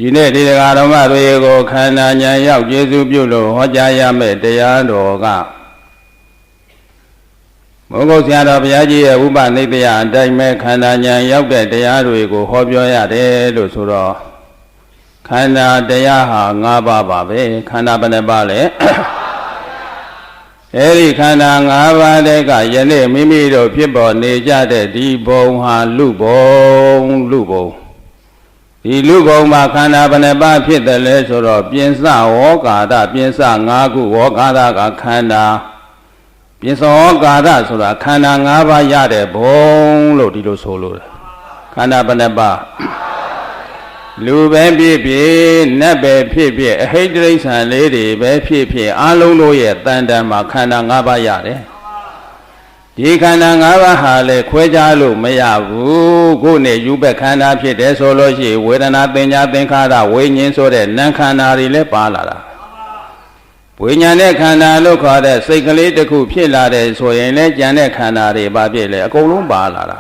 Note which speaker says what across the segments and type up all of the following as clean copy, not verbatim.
Speaker 1: ဒီနေ့ဒီဃာတော်မတွေကိုခန္ဓာဉာဏ်ရောက်ကျေစုပြုလို့ဟောကြားရမယ့်တရားတော်ကမုဂုတ်ဆရာတော်ဘုရားကြီးရဲ့ဥပနိဒေယအတိုင်းပဲခန္ဓာဉာဏ်ရောက်တဲ့တရားတွေကိုဟောပြောရတယ်လို့ဆိုတော့ခန္ဓာတရားဟာ၅ပါးပါပဲခန္ဓာဘယ်နှပါလဲအဲဒီခန္ဓာ၅ပါးတည်းကယနေ့မိမိတို့ဖြစ်ပေါ်နေကြတဲ့ဒီဘုံဟာလူဘုံဒီလူဘုံမှာခန္ဓာဘယ်နှပါးဖြစ်တယ်လဲဆိုတော့ပြင်စဝေါကာဒပြင်စ၅ခုဝေါကာဒကခန္ဓာပြင်စဝေါကာဒဆိုတာခန္ဓာ၅ပါးရတဲ့ဘုံလို့ဒီလိုဆိုလို့ခန္ဓာဘယ်နှပါးလူပဲဖြစ်ဖြစ်နတ်ပဲဖြစ်ဖြစ်အဟိတ္တိစ္ဆာန်လေးတွေပဲဖြစ်ဖြစ်အလုံးတို့ရဲ့တန်တန်မှာခန္ဓာ၅ပါးရတယ်ဒီခန္ဓာ၅ပါးဟာလေခွဲခြားလို့မရဘူးကိုယ်နဲ့ယူဘက်ခန္ဓာဖြစ်တယ်ဆိုလို့ရှိရင်ဝေဒနာသင်ညာသင်္ခါရဝိညာဉ်ဆိုတဲ့နာမ်ခန္ဓာတွေလည်းပါလာတာဝိညာဉ်နဲ့ခန္ဓာလို့ခေါ်တဲ့စိတ်ကလေးတစ်ခုဖြစ်လာတယ်ဆိုရင်လည်းကြံတဲ့ခန္ဓာတွေပါပြည့်လေအကုန်လုံးပါလာတာ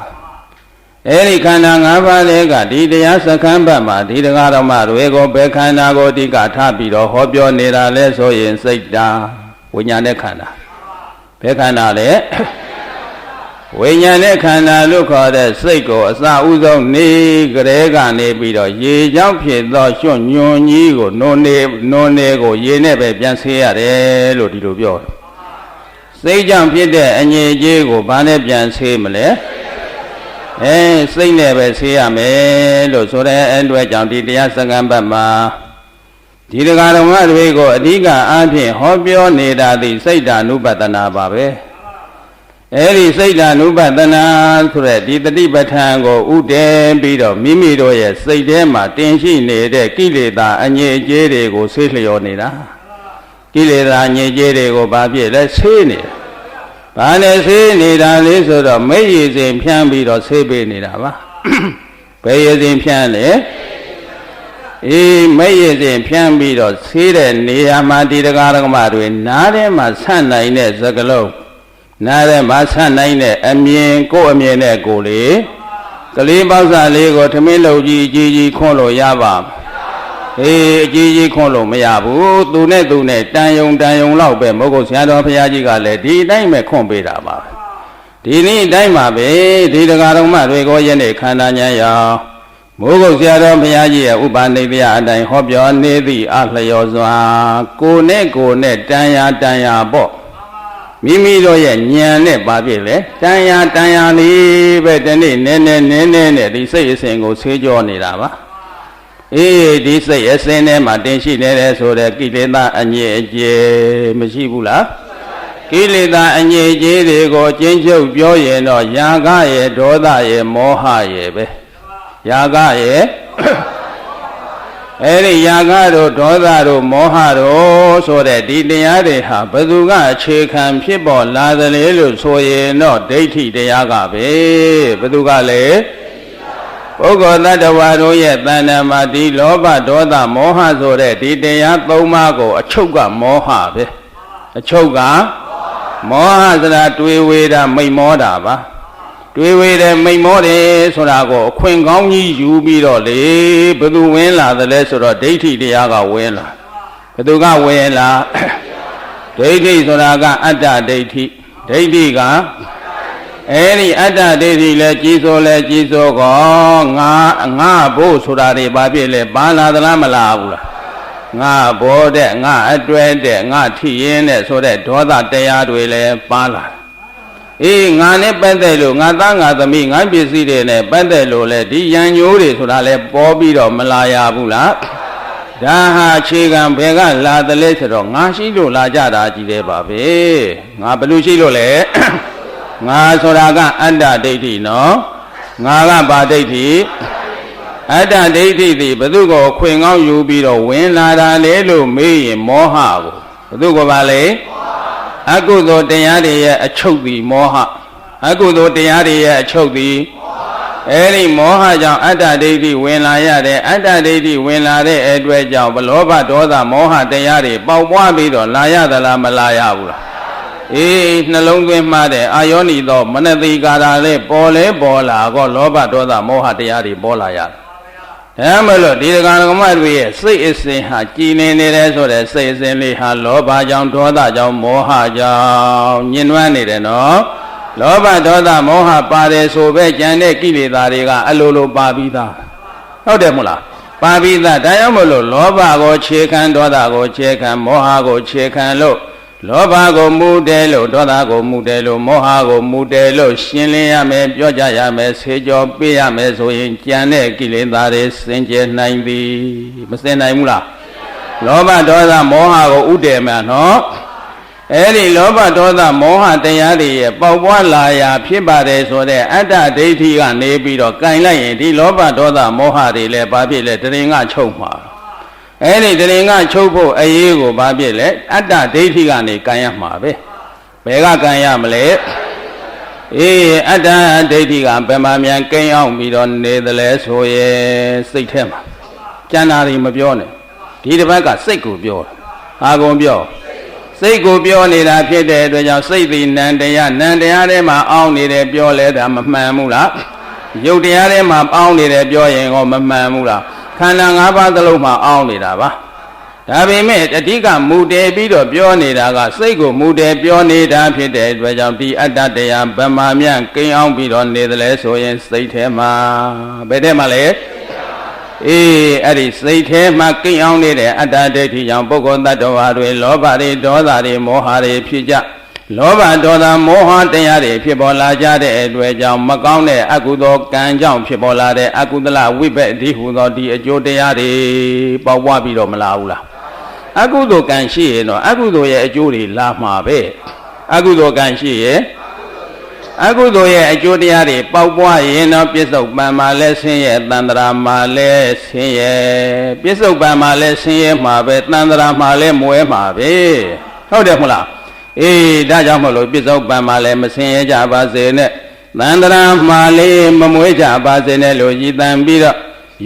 Speaker 1: အဲဒီခန္ဓာ၅ပါးလေးကဒီတရားစခန်းဘက်မှာဒီတရားတော်မှာတွေကိုဘယ်ခန္ဓာကိုအဓိကထားပြီးတော့ဟောပြောနေတာလဲဆိုရင်စိတ်တာဝိညာဉ်နဲ့ခန္ဓာဘယ်ခန္ဓာလဲဝိညာဉ်နဲ့ခန္ဓာလို့ခေါ်တဲ့စိတ်ကိုအစဥဆုံးနေကြဲကနေပြီးတော့ရေကြောင့်ဖြစ်သောရွှွညွန်ကြီးကိုနုံနေကိုရေနဲ့ပဲပြန်ဆေးရတယ်လို့ဒီလိုပြောတယ်စိတ်ကြောင့်ဖြစ်တဲ့အငြိအကျေးကိုဘာနဲ့ပြန်ဆေးမလဲစိတ်နဲ့ပဲဆေးရမယ်လို့ဆိုတဲ့အတွက်ကြောင့်ဒီတရားစကားပတ်မှာဒီတရားတော်မတွေကိုအဓိကအားဖြင့်ဟောပြောနေတာသည်စိတ်ဓာနုပတနာပါပဲအဲဒီစိတ်ဓာနုပတနာဆိုတဲ့ဒီတတိပဋ္ဌာန်ကိုဥတည်ပြီးတော့မိမိတို့ရဲ့စိတ်ထဲမှာတင်ရှိနေတဲ့ကိလေသာအငြိအကျေးတွေကိုဆေးလျော်နေတာကိလေသာအငြိအကျေးတွေကိုဘာဖြစ်လဲဆေးနေတာဘာနဲ့ဆေးနေတာလဲဆိုတော့မိရည်စဉ်ဖြန်းပြီးတော့ဆေးပေးနေတာပါဘယ်ရည်စဉ်ဖြန်းလဲမိရည်စဉ်ဖြန်းပြီးတော့ဆေးတဲ့နေရာမှာဒီတရားဓမ္မတွေနားထဲမှာဆန့်နိုင်တဲ့စကလုံးနားထဲမှာဆန့်နိုင်တဲ့အမြင်ကိုယ်အမြင်နဲ့ကိုယ်လေကလေးပေါက်စားလေးကိုထမင်းလုပ်ကြီးအကြီးကြီးခွန်းလို့ရပါအကြီးကြီးခွန်းလို့မရဘူးသူနဲ့တန်ယုံလောက်ပဲမဟုတ်ဆရာတော်ဘုရားကြီးကလည်းဒီအတိုင်းပဲခွန်းပေးတာပါဒီနေ့အတိုင်းပါပဲဒီတရားတော်မှတွေကိုယနေ့ခန္ဓာဉာဏ်ရောက်မိုးကုတ်ဆရာတော်ဘုရားကြီးရဲ့ဥပနိဒေယအတိုင်းဟောပြောနေသည့်အလျော်စွာကိုယ်နဲ့တန်ရာပေါ့မိမိတို့ရဲ့ဉာဏ်နဲ့ပါပြည့်လေတန်ရာလေးပဲတနေ့နည်းနဲ့ဒီစိတ်အစဉ်ကိုဆေးကြောနေတာပါဒီစိတ်အစဉ်ထဲမှာတင်ရှိနေတယ်ဆိုတဲ့ကိလေသာအငြိအကျေးမရှိဘူးလားကိလေသာအငြိအကျေးတွေကိုကျဉ်းချုပ်ပြောရင်တော့ယာကရဲ့ဒေါသရဲ့မောဟရဲ့ပဲယာကရဲ့အဲဒီယာကတို့ဒေါသတို့မောဟတို့ဆိုတဲ့ဒီတရားတွေဟာဘယ်သူကအခြေခံဖြစ်ပေါ်လာသလဲလို့ဆိုရင်တော့ဒိဋ္ဌိတရားကပဲဘယ်သူကလဲပုဂ္ဂိုလ်တ attva တို့ရဲ့တဏ္ဍာမှာဒီလောဘဒေါသမောဟဆိုတဲ့ဒီတရား၃ပါးကိုအချုပ်ကမောဟပဲအချုပ်ကမောဟဆိုတာတွေးဝေတာမိတ်မောတာပါတွေးဝေတယ်မိတ်မောတယ်ဆိုတာကိုအခွင့်ကောင်းကြီးယူပြီးတော့လေဘယ်သူဝင်လာသလဲဆိုတော့ဒိဋ္ဌိတရားကဝင်လာဘယ်သူကဝင်လာဒိဋ္ဌိဆိုတာကအတ္တဒိဋ္ဌိဒိဋ္ဌိကအဲဒီအတ္တဒိဋ္ဌိလဲကြီးစိုးကောငါဘို့ဆိုတာတွေဘာဖြစ်လဲပါလာသလားမလာဘူးလားငါဘောတဲ့ငါအတွဲတဲ့ငါထိရင်တဲ့ဆိုတဲ့ဒေါသတရားတွေလည်းပါလာငါနဲ့ပတ်သက်လို့ငါသားငါသမီးငါပစ္စည်းတွေနဲ့ပတ်သက်လို့လဲဒီရန်ညိုးတွေဆိုတာလဲပေါ်ပြီးတော့မလာရဘူးလားဒါဟာအခြေခံဘယ်ကလာတယ်လဲဆိုတော့ငါရှိလို့လာကြတာကြီးတယ်ပါပဲငါဘယ်လိုရှိလို့လဲငါဆိုတာကအတ္တဒိဋ္ဌိနော်ငါကဘာဒိဋ္ဌိအတ္တဒိဋ္ဌိသည်ဘယ်သူကိုခွင်ကောင်းယူပြီးတော့ဝင်လာတာလဲလို့မေးရင်မောဟကိုဘယ်သူကပါလဲအကုသိုလ်တရားတွေရဲ့အချုပ်သည်မောဟအကုသိုလ်တရားတွေရဲ့အချုပ်သည်အဲဒီမောဟကြောင့်အတ္တဒိဋ္ဌိဝင်လာရတယ်အတ္တဒိဋ္ဌိဝင်လာတဲ့အတွက်ကြောင့်ဘလောဘဒေါသမောဟတရားတွေပေါက်ပွားပြီးတော့လာရသလားမလာရဘူးလားနှလုံးသွင်းမှတဲ့အာယောနိသောမနတိကာရလေးပေါ်လာကောလောဘဒေါသမောဟတရားတွေပေါ်လာရတယ် မလို့ဒီကံကမတွေရဲ့စိတ်အစဉ်ဟာကြည်နေတယ်ဆိုတဲ့စိတ်အစဉ်လေးဟာလောဘကြောင့်ဒေါသကြောင့်မောဟကြောင့်ညှဉ်းနှွမ်းနေတယ်နော်လောဘဒေါသမောဟပါတယ်ဆိုပဲကြံတဲ့ကိလေသာတွေကအလိုလိုပါပြီးသားဟုတ်တယ်မို့လားပါပြီးသားဒါကြောင့်မလို့လောဘကိုခြေခံဒေါသကိုခြေခံမောဟကိုခြေခံလို့လောဘကိုမူတယ်လို့ဒေါသကိုမူတယ်လို့မောဟကိုမူတယ်လို့ရှင်းလင်းရမယ်ပြောကြရမယ်ဆေးကြောပေးရမယ်ဆိုရင်ကြံတဲ့ကိလေသာတွေစင်ကြယ်နိုင်သည်မစင်နိုင်ဘူးလားလောဘဒေါသမောဟကိုဥတည်မှာနော်အဲ့ဒီလောဘဒေါသမောဟတရားတွေရဲ့ပေါက်ပွားလာရာဖြစ်ပါတယ်ဆိုတဲ့အတ္တဒိဋ္ဌိကနေပြီးတော့ကင်လိုက်ရင်ဒီလောဘဒေါသမောဟတွေလည်းဘာဖြစ်လဲတရင်ကချုပ်မှာအဲ့ဒီတရင်ကချုပ်ဖို့အရေးကိုဘာဖြစ်လဲအတ္တဒိဋ္ဌိကနေကင်ရမှာပဲဘယ်ကကင်ရမလဲအတ္တဒိဋ္ဌိကဘယ်မှာမြန်ကိန်းအောင်ပြီးတော့နေတယ်လဲဆိုရဲစိတ်ထဲမှာကျန်တာတွေမပြောနဲ့ဒီတစ်ပတ်ကစိတ်ကိုပြောတာအာကုန်ပြောစိတ်ကိုပြောနေတာဖြစ်တဲ့အတွက်ကြောင့်စိတ်သည်နံတရားထဲမှာအောင်းနေတယ်ပြောလဲတာမမှန်ဘူးလားရုပ်တရားထဲမှာအောင်းနေတယ်ပြောရင်ကောမမှန်ဘူးလားခန္ဓာ၅ပါးသလုံးမှာအောင်းနေတာပါဒါပေမဲ့အဓိကမူတည်ပြီးတော့ပြောနေတာကစိတ်ကိုမူတည်ပြောနေတာဖြစ်တဲ့အတွက်ကြောင့်ဒီအတ္တတရားဗမာမြတ်ကိန်းအောင်ပြီးတော့နေတယ်လဲဆိုရင်စိတ်ထဲမှာဘယ်ထဲမှာလဲအဲ့ဒီစိတ်ထဲမှာကိန်းအောင်နေတဲ့အတ္တဒိဋ္ဌိကြောင့်ပုဂ္ဂိုလ်တ attva တွေလောဘတွေဒေါသတွေမောဟတွေဖြစ်ကြလောဘဒေါသမောဟတရားတွေဖြစ်ပေါ်လာကြတဲ့အတွက်ကြောင့်မကောင်းတဲ့အကုသိုလ်ကံကြောင့်ဖြစ်ပေါ်လာတဲ့အကုသလဝိဘက်ဒီဟူသောဒီအကျိုးတရားတွေပေါက်ပွားပြီးတော့မလာဘူးလားအကုသိုလ်ကံရှိရင်တော့အကုသိုလ်ရဲ့အကျိုးတွေလာမှာပဲအကုသိုလ်ကံရှိရင်အကုသိုလ်ရဲ့အကျိုးတရားတွေပေါက်ပွားရင်တော့ပြစ္ဆုတ်ပံမှာလဲဆင်းရဲတန္တရာမှာလဲဆင်းရဲပြစ္ဆုတ်ပံမှာလဲဆင်းရဲမှာပဲတန္တရာမှာလဲမွဲမှာပဲဟုတ်တယ်မဟုတ်လားဒါကြောင့်မလို့ပြစ္ဆုတ်ပံမှာလဲမဆင်းရဲကြပါစေနဲ့တန္တရာမှာလဲမမွဲကြပါစေနဲ့လို့ရည်တန်ပြီးတော့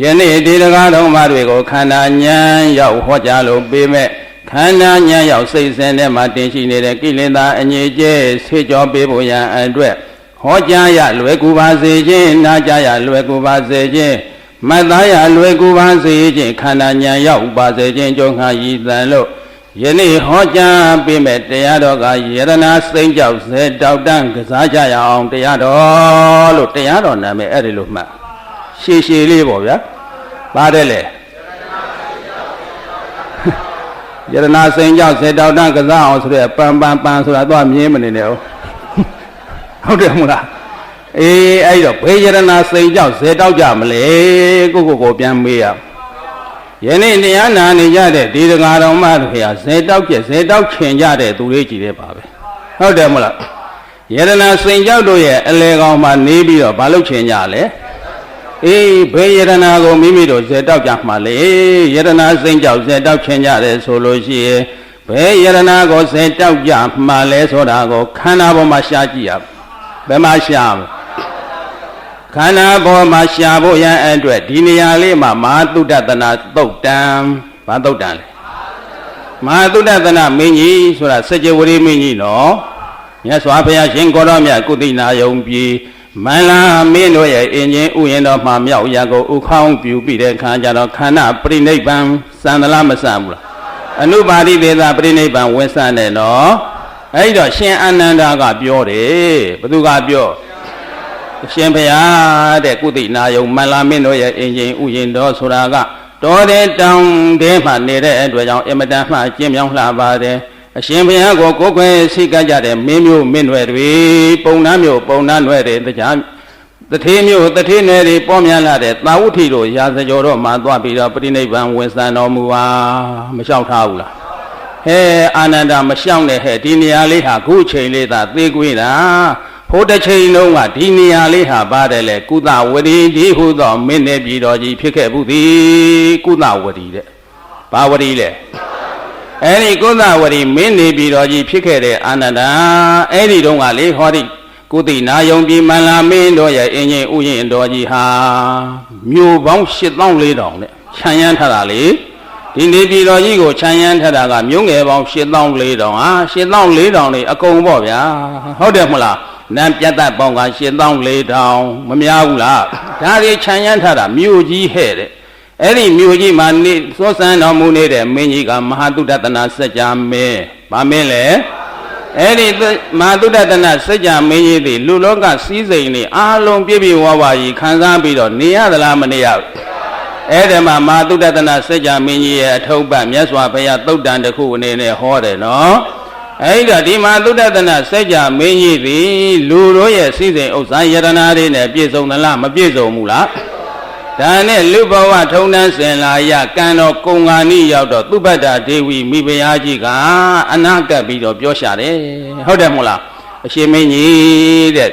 Speaker 1: ယနေ့ဒီတရားတော်မှာတွေကိုခန္ဓာဉာဏ်ရောက်ဟောကြားလို့ပေးမဲ့ခန္ဓာဉာဏ်ရောက်စိတ်စဉ်ထဲမှာတင်ရှိနေတဲ့ကိလေသာအငြိကျဲဆေးကြောပေးဖို့ရန်အတွက်ဟောကြားရလွယ်ကူပါစေခြင်းနာကြားရလွယ်ကူပါစေခြင်းမှတ်သားရလွယ်ကူပါစေခြင်းခန္ဓာဉာဏ်ရောက်ပါစေခြင်းကြုံခါရည်တန်လို့ယနေ့ဟောကြားပေးမဲ့တရားတော်ကယရနာစိမ့်ကြောက်စေတောက်တန်းကစားကြရအောင်တရားတော်လို့တရားတော်နာမည်အဲ့ဒီလိုမှတ်ရှည်ရှည်လေးပေါ့ဗျာပါတယ်လေယရနာစိန်ကြောင့်စေတောက်တန်းကစားအောင်ဆိုတဲ့ပန်ဆိုတာတော့မြင်မနေနဲ့ဟုတ်တယ်မို့လားအဲ့တော့ဘယ်ယရနာစိန်ကြောင့်စေတောက်ကြမလဲကိုပြန်မေးရယနေ့တရားနာနေကြတဲ့ဒီတရားတော်မှတို့ခါစေတောက်ချင်ကြတဲ့သူလေးကြည်တဲ့ပါပဲဟုတ်တယ်မို့လားယရနာစိန်ကြောင့်တို့ရဲ့အလေကောင်မှာနေပြီးတော့ဘာလုပ်ချင်ကြလဲဘယ်ယရနာကိုမိမိတို့ဇေတောက်ကြမှာလေယရနာစိမ့်ကြောက်ဇေတောက်ချင်ကြတယ်ဆိုလို့ရှိရင်ဘယ်ယရနာကိုဇေတောက်ကြမှာလဲဆိုတာကိုခန္ဓာပေါ်မှာရှားကြည့်ရဘယ်မှာရှားခန္ဓာပေါ်မှာရှားဖို့ရန်အတွက်ဒီနေရာလေးမှာမဟာသုတ္တသနာသုတ်တံဘာသုတ်တံလဲမဟာသုတ္တသနာမင်းကြီးဆိုတာစကြဝဠာမင်းကြီးနော်မြတ်စွာဘုရားရှင်ကိုရောမြတ်ကုသိနာယုံပြည်မန္လာမင်းတို့ရဲ့အင်ဂျင်ဥယျာဉ်တော်မှာမြောက်ရာကိုဥခေါင်းပြူပြီးတဲ့ခါကျတော့ခန္ဓာပြိနိဗ္ဗာန်စံသလားမစံဘူးလားအနုပါတိသေသာပြိနိဗ္ဗာန်ဝင်စံတယ်နော်အဲ့တော့ရှင်အာနန္ဒာကပြောတယ်ဘသူကပြောရှင်ဘုရားတဲ့ကုသိနာယုံမန္လာမင်းတို့ရဲ့အင်ဂျင်ဥယျာဉ်တော်ဆိုတာကတော်တဲ့တောင်တဲမှာနေတဲ့အတွက်ကြောင့်အမတန်မှကျင်းမြောင်းလှပါတယ်အရှင်ဘုရားကိုကိုယ်ခွဲစိတ်ကကြတဲ့မင်းမျိုးမင်းနွယ်တွေပုံနှမ်းမျိုးပုံနှမ်းနွယ်တွေတရားတထေးမျိုးတထေးနွယ်တွေပေါ်များလာတဲ့သာဝုထိတို့ရာဇကျော်တော့မှသွားပြီးတော့ပြိဋိဘံဝင်စံတော်မူပါမလျှောက်ထားဘူးလားအာနန္ဒာမလျှောက်နဲ့ဒီနေရာလေးဟာခုချိန်လေးသာသေကွေးတာဟိုတစ်ချိန်လုံးကဒီနေရာလေးဟာပါတယ်လေကုသဝရီဒီဟုသောမင်းနဲ့ပြည်တော်ကြီးဖြစ်ခဲ့ဘူးသည်ကုသဝရီတဲ့ဘာဝရီလဲအဲ့ဒီကုသဝရီမင်းနေပြည်တော်ကြီးဖြစ်ခဲ့တဲ့အာနန္ဒာအဲ့ဒီတုန်းကလေဟောဒီကုသိနာယုံပြည်မန္လာမင်းတို့ရဲ့အင်ဂျင်ဥယျာဉ်တော်ကြီးဟာမြို့ပေါင်း84,000နဲ့ခြံရမ်းထားတာလေဒီနေပြည်တော်ကြီးကိုခြံရမ်းထားတာကမြို့ငယ်ပေါင်း84,000ဟာ84,000နေအကုန်ပေါ့ဗျာဟုတ်တယ်မဟုတ်လားနန်းပြတ်သက်ပေါင်းက84,000မများဘူးလားဒါတွေခြံရမ်းထားတာမြို့ကြီးဟဲ့တဲ့ အဲ့ဒီမြို့ကြီးမှာနေစောစံတော်မူနေတဲ့မင်းကြီးကမဟာသုဒ္ဓတနာစัจ जा မင်းဗာမင်းလေအဲ့ဒီမဟာသုဒ္ဓတနာစัจ जा မင်းကြီးသည်လူလောကစည်းစိမ်နေအားလုံးပြည့်ပြည့်ဝဝကြီးခံစားပြီးတော့နေရသလားမနေရဘူးအဲ့ဒီမှာမဟာသုဒ္ဓတနာစัจ जा မင်းကြီးရဲ့အထုပ်ပတ်မြတ်စွာဘုရားသုတ်တန်တစ်ခုအနေနဲ့ဟောတယ်နော်အဲ့ဒါဒီမှာသုဒ္ဓတနာစัจ जा မင်းကြီးသည်လူတို့ရဲ့စည်းစိမ်ဥစ္စာယတနာတွေနဲ့ပြည့်စုံသလားမပြည့်စုံဘူးလားဒါနဲ့လူဘဝထုံတန်းစင်လာရကံတော်ကုံဃာနိရောက်တော့သုဘတ္တဒေဝီမိဖုရားကြီးကအနာကပ်ပြီးတော့ပြောရှာတယ်ဟုတ်တယ်မို့လားအရှင်မင်းကြီးတဲ့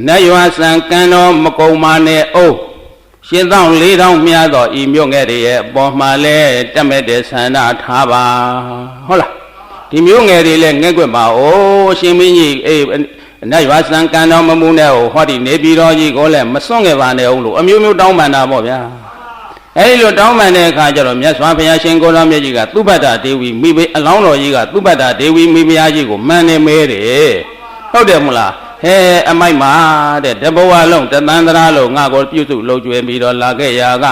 Speaker 1: နတ်ရွာစံကံတော်မကုံမာနဲ့အိုးရှင်သော၄တောင်းမြားသောဤမြို့ငယ်တွေရဲ့အပေါ်မှာလဲတက်မဲ့တဲ့ဆန္ဒထားပါဟုတ်လားဒီမြို့ငယ်တွေလဲငဲ့ကွက်ပါအိုးအရှင်မင်းကြီးအေးနတ်ရွာစံကံတော်မမူနဲ့ဟောဒီနေပြည်တော်ကြီးကိုလည်းမစွန့်ခဲ့ပါနဲ့ဦးလို့အမျိုးမျိုးတောင်းပန်တာပေါ့ဗျာအဲဒီလိုတောင်းပန်တဲ့အခါကျတော့မြတ်စွာဘုရားရှင်ကိုရောမြတ်ကြီးကသုဘတ္တဒေဝီမိဘအလောင်းတော်ကြီးကသုဘတ္တဒေဝီမိဖုရားကြီးကိုမှန်နေမဲတယ်ဟုတ်တယ်မလားဟဲအမိုက်မှာတဲ့တဘဝလုံးတသန္တရာလုံးငါကိုပြုစုလုပ်ကြွယ်ပြီးတော့လာခဲ့ရာက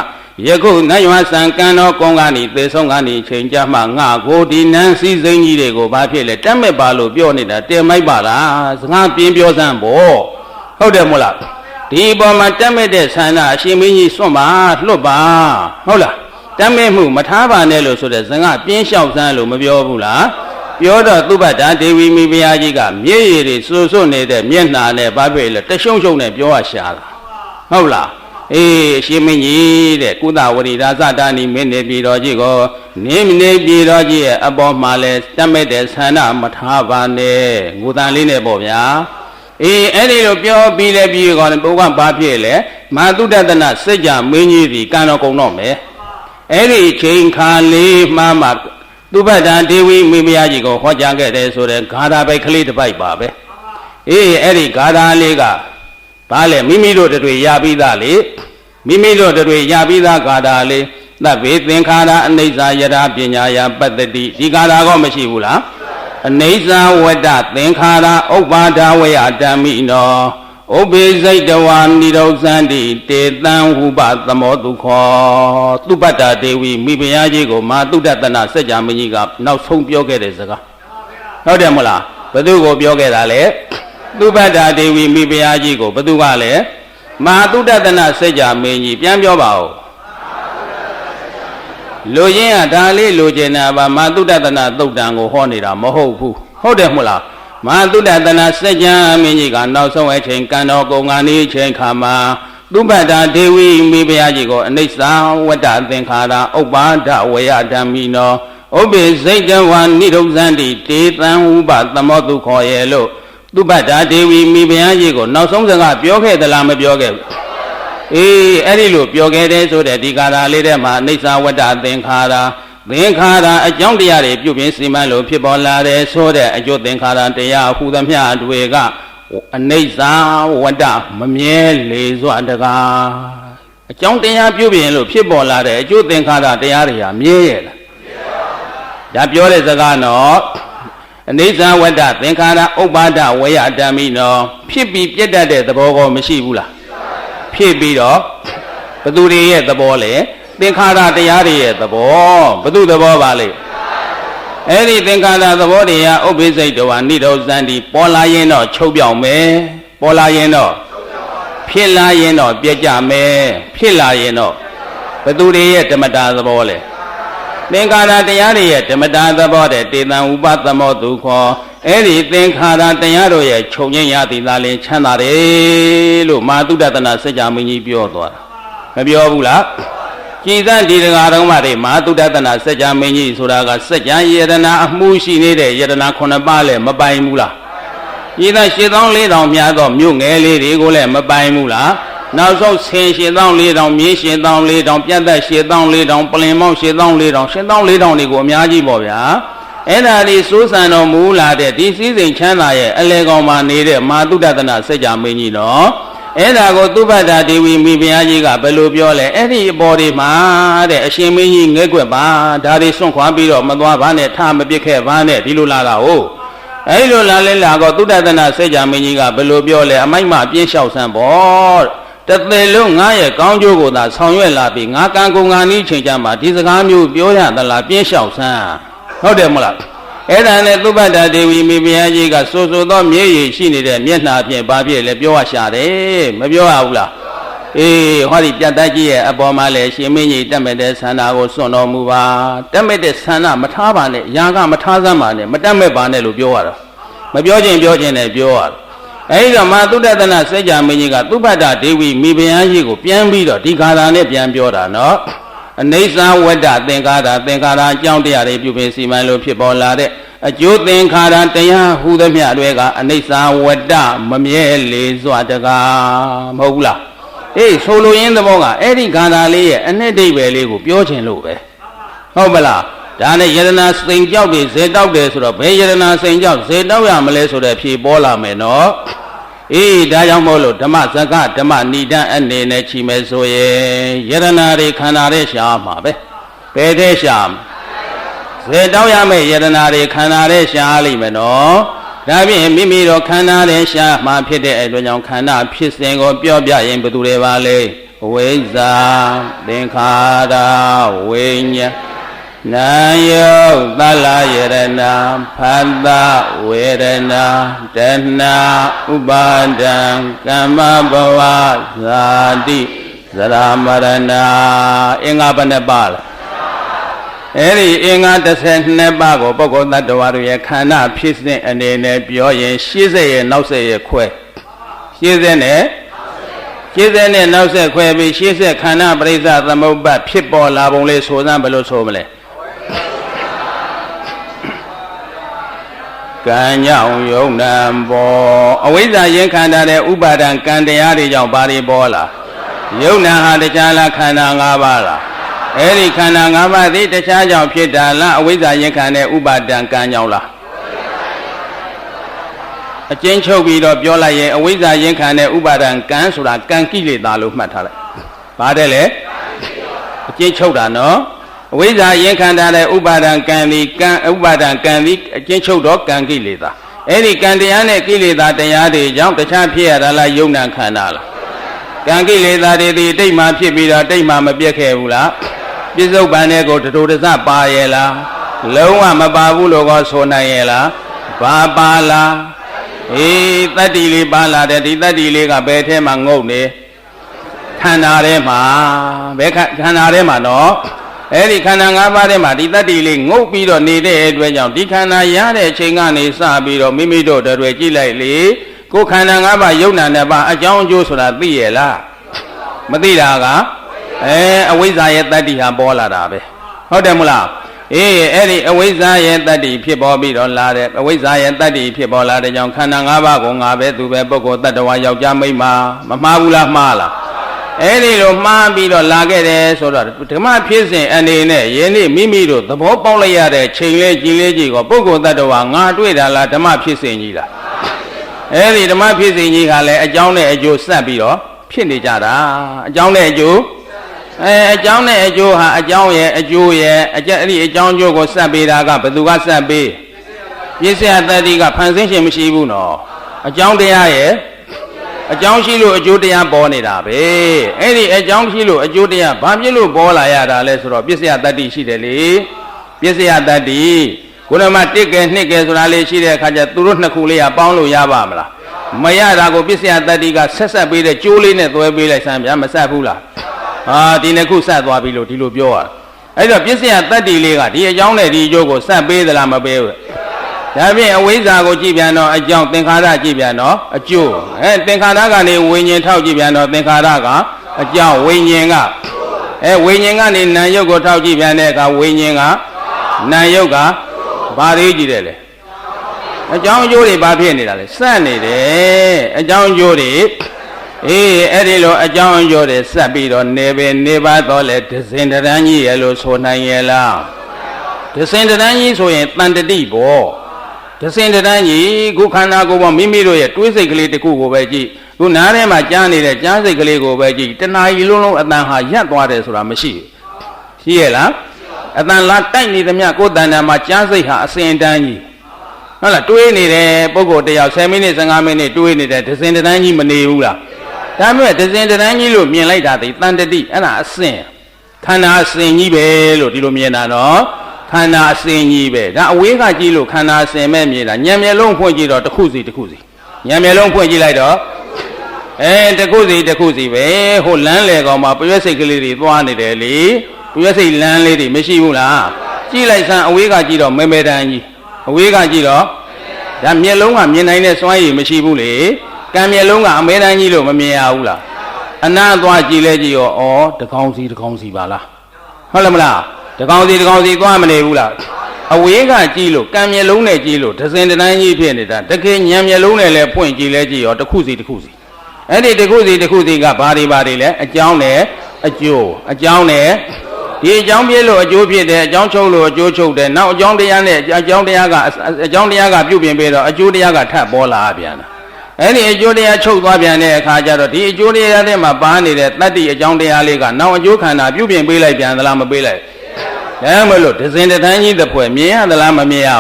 Speaker 1: ယခုနတ်ရွာစံကံတော်ကုန်းကနေသေဆုံးကနေချိန်ကြမှာငါကိုဒီနန်းစည်းစိမ်ကြီးတွေကိုဘာဖြစ်လဲတက်မဲ့ပါလို့ပြောနေတာတင်မိုက်ပါလားစကားပြင်းပြောစမ်းပေါ့ဟုတ်တယ်မို့လားဒီပေါ်မှာတက်မဲ့တဲ့ဆန္ဒအရှင်မင်းကြီးစွန့်ပါလွတ်ပါဟုတ်လားတက်မဲ့မှုမထားပါနဲ့လို့ဆိုတဲ့စကားပြင်းလျှောက်စမ်းလို့မပြောဘူးလားပြောတော့သုဘတ္တဒေဝီမိဖုရားကြီးကမျက်ရည်တွေစိုးစိုးနေတဲ့မျက်နှာနဲ့ဘာဖြစ်လဲတရှုံရှုံနဲ့ပြောရရှာတာဟုတ်လားအေးအရှင်မင်းကြီးတဲ့ကုသဝရိဒါသတာနိမင်းနေပြည်တော်ကြီးကိုနေပြည်တော်ကြီးရဲ့အပေါ်မှာလဲတက်မဲ့တဲ့ဆန္ဒမထားပါနဲ့ငိုတန်လေးနဲ့ပေါ့ဗျာအေးအဲ့ဒီလိုပြောပြီးလဲပြီးကောဘုရားဘာဖြစ်လဲမဟာသုဒ္ဓတနာစัจ जा မင်းကြီးဒီကံတော်ကုန်တော့မယ်အဲ့ဒီချိန်ခါလေးမှသုဘတ္တဒေဝီမိဖုရားကြီးကိုဟောကြားခဲ့တယ်ဆိုတဲ့ဂါထာပိုက်ကလေးတစ်ပိုက်ပါပဲအေးအဲ့ဒီဂါထာလေးကဘာလဲမိမိတို့တွေရပြီးသားလေမိမိတို့တွေရပြီးသားဂါထာလေးသဗ္ဗေသင်္ခါရအနိစ္စယရာပညာယပတ္တိဒီဂါထာကောမရှိဘူးလားအနိစ္စဝတ္တသင်္ခါရဥပ္ပါဒဝေယဓမ္မိနောဥပ္ပေစိတ်တဝါနိရောဇန္တိတေတံဟုပသမောတုခောသုဘတ္တဒေဝီမိဖုရားကြီးကိုမဟာသုဒ္ဓတနာစัจ जा မင်းကြီးကနောက်ဆုံးပြောခဲ့တဲ့စကားဟုတ်တယ်မလားဘသူကိုပြောခဲ့တာလဲသုဘတ္တဒေဝီမိဖုရားကြီးကိုဘသူကလဲမဟာသုဒ္ဓတနာစัจ जा မင်းကြီးပြန်ပြောပါဦးလူရင်းကဒါလေးလူကျင်တာပါမဟာသုဒ္ဓတနာသုတ်တံကိုဟောနေတာမဟုတ်ဘူးဟုတ်တယ်မဟုတ်လားမဟာသုဒ္ဓတနာစัจ जा မင်းကြီးကနောက်ဆုံးအချိန်ကံတော်ကုံဃာနေချိန်ခါမှာသုဘတ္တဒေဝီမိဖုရားကြီးကိုအနိစ္စဝတ္တသင်္ခါရဥပ္ပါဒဝေယဓမ္မိနောဥပ္ပေစိတ်တဝါနိရောဇန္တိတေတံဟုပသမောတုခောရဲ့လို့သုဘတ္တဒေဝီမိဖုရားကြီးကိုနောက်ဆုံးစကားပြောခဲ့သလားမပြောခဲ့ဘူးအေးအဲ့ဒီလိုပြောခဲ့တဲ့ဆိုတဲ့ဒီကာထာလေးထဲမှာအနိစ္စဝတ္တသင်္ခါရအကြောင်းတရားတွေပြုပြင်စီမံလို့ဖြစ်ပေါ်လာတယ်ဆိုတဲ့အကျိုးသင်္ခါရတရားဟူသမျှတွေကအနိစ္စဝတ္တမမြဲလေစွာတကားအကြောင်းတရားပြုပြင်လို့ဖြစ်ပေါ်လာတဲ့အကျိုးသင်္ခါရတရားတွေဟာမြဲရဲ့လားဒါပြောတဲ့စကားနော်အနိစ္စဝတ္တသင်္ခါရဥပ္ပါဒဝေယဓမ္မိနောဖြစ်ပြီးပြတ်တတ်တဲ့သဘောကောမရှိဘူးလားဖြစ်ပြီးတော့ဘသူတွေရဲ့သဘောလဲသင်္ခါရတရားတွေရဲ့သဘောဘသူသဘောပါလဲအဲ့ဒီသင်္ခါရသဘောတွေကဥပ္ပိစိတ်တဝါနိရောဇန္တိပေါ်လာရင်တော့ချုပ်ပြောင်မယ်ပေါ်လာရင်တော့ဖြစ်လာရင်တော့ပြည့်ကြမယ်ဖြစ်လာရင်တော့ဘသူတွေရဲ့ဓမ္မတာသဘောလဲသင်္ခါရတရားတွေရဲ့ဓမ္မတာသဘောတဲ့တေတံဥပသမောတုခောအဲ့ဒီသင်္ခါရတရားတို့ရဲ့ခြုံငင်းရသည်သာလင်ချမ်းသာတယ်လို့မဟာသုဒ္ဓတနာစัจ जा မင်းကြီးပြောသွားတာမပြောဘူးလားကြည်စံဒီတကာတော်မှတွေမဟာသုဒ္ဓတနာစัจ जा မင်းကြီးဆိုတာကစัจ जा ယတနာအမှုရှိနေတဲ့ယတနာ9ပါးလည်းမပိုင်ဘူးလားကြည်စံ8400များသောမြို့ငယ်လေးတွေကိုလည်းမပိုင်ဘူးလားနောက်ဆုံးဆင်8400မြေ8400ပြတ်သက်8400ပလင်မောင်း8400တွေကိုအများကြီးပေါ့ဗျာအဲ့ဒါဒီစိုးစံတော်မူလာတဲ့ဒီစည်းစိမ်ချမ်းသာရဲ့အလေကောင်မှာနေတဲ့မဟာသုဒ္ဓတနာစัจ जा မင်းကြီးနော်အဲ့ဒါကိုသုဘတ္တဒေဝီမိဖုရားကြီးကဘယ်လိုပြောလဲအဲ့ဒီအပေါ်ဒီမှာတဲ့အရှင်မင်းကြီးငဲ့ကွက်ပါဒါတွေစွန့်ခွာပြီးတော့မသွားပါနဲ့ထမပစ်ခဲ့ပါနဲ့ဒီလိုလာတာဟုတ်အဲ့လိုလာလဲလာတော့သုဒ္ဓတနာစัจ जा မင်းကြီးကဘယ်လိုပြောလဲအမိုက်မှပြင်းလျှောက်ဆန်းပေါ့ တသက်လုံးငါရဲ့ကောင်းကျိုးကိုသာဆောင်ရွက်လာပြီးငါကံကုန်ငါနည်းချိန်ကြမှာဒီစကားမျိုးပြောရသလားပြင်းလျှောက်ဆန်းဟုတ်တယ်မလားအဲ့ဒါနဲ့သုဘဒဒေဝီမိဖုရားကြီးကစိုးစိုးသောမြေရည်ရှိနေတဲ့မျက်နှာဖြင့်ဘာဖြစ်လဲပြောရရှာတယ်မပြောရဘူးလားအေးဟောဒီပြတ်သားကြီးရဲ့အပေါ်မှာလဲရှင်မင်းကြီးတက်မဲ့တဲ့ဆန္ဒကိုစွန့်တော်မူပါတက်မဲ့တဲ့ဆန္ဒမထားပါနဲ့ယာကမထားစမ်းပါနဲ့မတက်မဲ့ပါနဲ့လို့ပြောရတာမပြောချင်းပြောချင်းနဲ့ပြောရတာအဲဒီတော့မသုတတနာစัจ जा မင်းကြီးကသုဘဒဒေဝီမိဖုရားကြီးကိုပြန်ပြီးတော့ဒီခါသာနဲ့ပြန်ပြောတာနော်အနိစ္စဝတ္တသင်္ခါရအကြောင်းတရားတွေပြုပြင်စီမံလို့ဖြစ်ပေါ်လာတဲ့အကျိုးသင်္ခါရတရားဟူသမျှတွေကအနိစ္စဝတ္တမမြဲလေစွာတကားမဟုတ်ဘူးလားအေးဆိုလိုရင်းသဘောကအဲ့ဒီခန္ဓာလေးရဲ့အနှစ်ဒိဗ္ဗေလေးကိုပြောခြင်းလို့ပဲဟုတ်ပလားဒါနဲ့ယရနာစိန်ကြောက်တွေဇေတောက်တယ်ဆိုတော့ဘယ်ယရနာစိန်ကြောက်ဇေတောက်ရမလဲဆိုတဲ့ဖြေပေါ်လာမယ်နော်အေးဒါကြောင့်မို့လို့ဓမ္မစကဓမ္မဏိဒံအနေနဲ့ချီမယ်ဆိုရင်ယရနာတွေခန္ဓာတွေရှားမှာပဲဘယ်တဲ့ရှားဇေတောက်ရမယ့်ယရနာတွေခန္ဓာတွေရှားလိမ့်မယ်နော်ဒါဖြင့်မိမိတို့ခန္ဓာတွေရှားမှဖြစ်တဲ့အတွက်ကြောင့်ခန္ဓာဖြစ်စဉ်ကိုပြောပြရင်ဘယ်သူတွေပါလဲဝိဇ္ဇာသင်္ခါရဝိညာဉ်နာယောသလယရဏဖတ်တဝေဒနာတဏဥပါဒံကမ္မဘဝဇာတိဇရာမရဏအင်္ဂါဘယ်နှပါလဲအဲ့ဒီအင်္ဂါ12ပါးကိုပုဂ္ဂိုလ်တ attva တို့ရဲ့ခန္ဓာဖြစ်စဉ်အနေနဲ့ပြောရင်80ရဲ့နောက်ဆက်ရဲ့ခွဲ80နဲ့နောက်ဆက်ခွဲပြီး80ခန္ဓာပရိစ္ဆသမုပ္ပါဖြစ်ပေါ်လာပုံလေးဆိုစမ်းဘယ်လိုဆိုမလဲကံကြောင့်ယုံနာပေါ်အဝိဇ္ဇာရင်ခန္ဓာတဲ့ဥပါဒံကံတရားတွေကြောင့်ဘာတွေပေါ်လာယုံနာဟာတရားလားခန္ဓာ၅ပါးလားအဲ့ဒီခန္ဓာ၅ပါးသည်တရားကြောင့်ဖြစ်တာလားအဝိဇ္ဇာရင်ခံတဲ့ဥပါဒံကံကြောင့်လားအကျဉ်းချုပ်ပြီးတော့ပြောလိုက်ရင်အဝိဇ္ဇာရင်ခံတဲ့ဥပါဒံကံဆိုတာကံကိလေသာလို့မှတ်ထားလိုက်ဘာတဲ့လဲအကျဉ်းချုပ်တာနော်အဝိဇ္ဇာရင်ခံတဲ့ဥပါဒံကံဒီကံဥပါဒံကံဒီအကျဉ်းချုပ်တော့ကံကိလေသာအဲ့ဒီကံတရားနဲ့ကိလေသာတရားတွေကြောင့်တရားဖြစ်ရတာလားယုံနာခန္ဓာလားကံကိလေသာတွေဒီတိတ်မှဖြစ်ပြီးတော့တိတ်မှမပြတ်ခဲ့ဘူးလားပြစ္ဆုတ်ပန်တဲ့ကိုတတူတစပါရဲ့လားလုံးဝမပါဘူးလို့ကောဆိုနိုင်ရဲ့လားဘာပါလားအေးတတ္တိလေးပါလာတဲ့ဒီတတ္တိလေးကဘယ်ထဲမှာငုတ်နေခန္ဓာထဲမှာဘယ်ခန္ဓာထဲမှာနော်အဲ့ဒီခန္ဓာ၅ပါးထဲမှာဒီတတ္တိလေးငုတ်ပြီးတော့နေတဲ့အတွက်ကြောင့်ဒီခန္ဓာရတဲ့အချိန်ကနေစပြီးတော့မိမိတို့တွေကြည့်လိုက်လေကိုယ်ခန္ဓာ၅ပါးယုံနာနဲ့ပါအကြောင်းအကျိုးဆိုတာသိရဲ့လားမသိတာကအဝိဇ္ဇာရဲ့တတ္တိဟာပေါ်လာတာပဲဟုတ်တယ်မလားအေးအဲ့ဒီအဝိဇ္ဇာရဲ့တတ္တိဖြစ်ပေါ်ပြီးတော့လာတဲ့အဝိဇ္ဇာရဲ့တတ္တိဖြစ်ပေါ်လာတဲ့ကြောင့်ခန္ဓာ၅ပါးကိုငါပဲသူပဲပုဂ္ဂိုလ်တ attva ယောက်ျားမိန်းမမမှားဘူးလားမှားလားအဲ့ဒီလိုမှားပြီးတော့လာခဲ့တယ်ဆိုတော့ဓမ္မဖြစ်စဉ်အနေနဲ့ယနေ့မိမိတို့သဘောပေါက်လိုက်ရတဲ့ချိန်လေးကြည်လေးကြီးကိုပုဂ္ဂိုလ်တ attva ငါတွေ့တာလားဓမ္မဖြစ်စဉ်ကြီးလားအဲ့ဒီဓမ္မဖြစ်စဉ်ကြီးကလည်းအကြောင်းနဲ့အကျိုးဆက်ပြီးတော့ဖြစ်နေကြတာအကြောင်းနဲ့အကျိုးအကြောင်းနဲ့အကျိုးဟာအကြောင်းရဲ့အကျိုးရဲ့အဲ့ဒီအကြောင်းကျိုးကိုဆက်ပေးတာကဘယ်သူကဆက်ပေးပြစ္ဆယတတ္တိကဖန်ဆင်းခြင်းမရှိဘူးနော်အကြောင်းတရားရဲ့အကြောင်းရှိလို့အကျိုးတရားပေါ်နေတာပဲအဲ့ဒီအကြောင်းရှိလို့အကျိုးတရားဘာဖြစ်လို့ပေါ်လာရတာလဲဆိုတော့ပြစ္ဆယတတ္တိရှိတယ်လေပြစ္ဆယတတ္တိကိုယ်တော်မှာ1ကဲ2ကဲဆိုတာလေးရှိတဲ့အခါကျသူတို့နှစ်ခုလေးကပေါင်းလို့ရပါမလားမရတာကိုပြစ္ဆယတတ္တိကဆက်ပေးတဲ့ကျိုးလေးနဲ့သွဲပေးလိုက်စမ်းဗျာမဆက်ဘူးလားဒီနှစ်ခုဆက်သွားပြီလို့ဒီလိုပြောရအဲ့တော့ပြစ္ဆယတတ္တိလေးကဒီအကြောင်းနဲ့ဒီအကျိုးကိုဆက်ပေးသလားမပေးဘူးဒါဖြင့်အဝိဇ္ဇာကိုကြည့်ပြန်တော့အကြောင်းသင်္ခါရကြည့်ပြန်တော့အကျိုးသင်္ခါရကနေဝိညာဉ်ထောက်ကြည့်ပြန်တော့သင်္ခါရကအကြောင်းဝိညာဉ်ကဝိညာဉ်ကနေနာမ်ယုတ်ကိုထောက်ကြည့်ပြန်တဲ့အခါဝိညာဉ်ကနာမ်ယုတ်ကဘာလေးကြည့်တယ်လဲအကြောင်းအကျိုးတွေဘာဖြစ်နေတာလဲဆက်နေတယ်အကြောင်းအကျိုးတွေအဲ့ဒီလိုအကြောင်းအကျိုးတွေဆက်ပြီးတော့နေပါတော့လေဒဇင်တရန်းကြီးရဲ့လို့ဆိုနိုင်ရဲ့လားဒဇင်တရန်းကြီးဆိုရင်တန်တတိပေါ့ဒဇင်တရန်းကြီးခုခန္ဓာကိုယ်ပေါ်မိမိတို့ရဲ့တွေးစိတ်ကလေးတစ်ခုကိုပဲကြည့်ခုနားထဲမှာကြားနေတဲ့ကြားစိတ်ကလေးကိုပဲကြည့်တဏှာကြီးလုံးလုံးအတန်ဟာရပ်သွားတယ်ဆိုတာမရှိဘူးရှိရဲ့လားအတန်လာတိုက်နေသမျှကိုယ်တဏ္ဍာမှာကြားစိတ်ဟာအစဉ်တန်းကြီးဟုတ်လားတွေးနေတဲ့ပုဂ္ဂိုလ်တယောက်10မိနစ်15မိနစ်တွေးနေတဲ့ဒဇင်တရန်းကြီးမနေဘူးလား ဒါပေမဲ့ဒဇင်တန်းကြီးလို့မြင်လိုက်တာဒီတန်တတိအဲ့ဒါအစင်ခန္ဓာအစင်ကြီးပဲလို့ဒီလိုမြင်တာနော်ခန္ဓာအစင်ကြီးပဲဒါအဝေးကကြည့်လို့ခန္ဓာအစင်မဲ့မြင်တာဉာဏ်မျက်လုံးဖွင့်ကြည့်တော့တစ်ခုစီဉာဏ်မျက်လုံးဖွင့်ကြည့်လိုက်တော့တစ်ခုစီပဲဟိုလမ်းလေကောင်မှာပရွက်စိတ်ကလေးတွေသွားနေတယ်လေပရွက်စိတ်လမ်းလေးတွေမရှိဘူးလားကြည့်လိုက်စမ်းအဝေးကကြည့်တော့မဲမဲတန်းကြီးအဝေးကကြည့်တော့ဒါမျက်လုံးကမြင်နိုင်တဲ့စွမ်းရည်မရှိဘူးလေကံမျက်လုံးကအမဲတန်းကြီးလို့မမြင်ရဘူးလားအနာသွားကြည့်လဲကြည့်ရောတကောင်စီပါလားဟုတ်လားမလားတကောင်စီသွားမနေဘူးလားအဝေးကကြည့်လို့ကံမျက်လုံးနဲ့ကြည့်လို့ဒဇင်တန်းကြီးဖြစ်နေတာတကယ်ဉာဏ်မျက်လုံးနဲ့လည်းဖွင့်ကြည့်လဲကြည့်ရောတစ်ခုစီအဲ့ဒီတစ်ခုစီကဘာတွေလဲအကြောင်းနဲ့အကျိုးအကြောင်းနဲ့ဒီအကြောင်းပြည့်လို့အကျိုးဖြစ်တယ်အကြောင်းချုပ်လို့အကျိုးချုပ်တယ်နောက်အကြောင်းတရားနဲ့အကြောင်းတရားကပြုပြင်ပေးတော့အကျိုးတရားကထပ်ပေါ်လာပြန်တာအဲ့ဒီအကျိုးတရားချုပ်သွားပြန်တဲ့အခါကျတော့ဒီအကျိုးတရားထဲမှာပါနေတဲ့တတ္တိအကြောင်းတရားလေးကနောက်အကျိုးခန္ဓာပြုပြင်ပေးလိုက်ပြန်သလားမပေးလိုက်ဒါမှမဟုတ်ဒဇင်တန်းကြီးတစ်ဖွဲ့မြင်ရသလားမမြင်ရ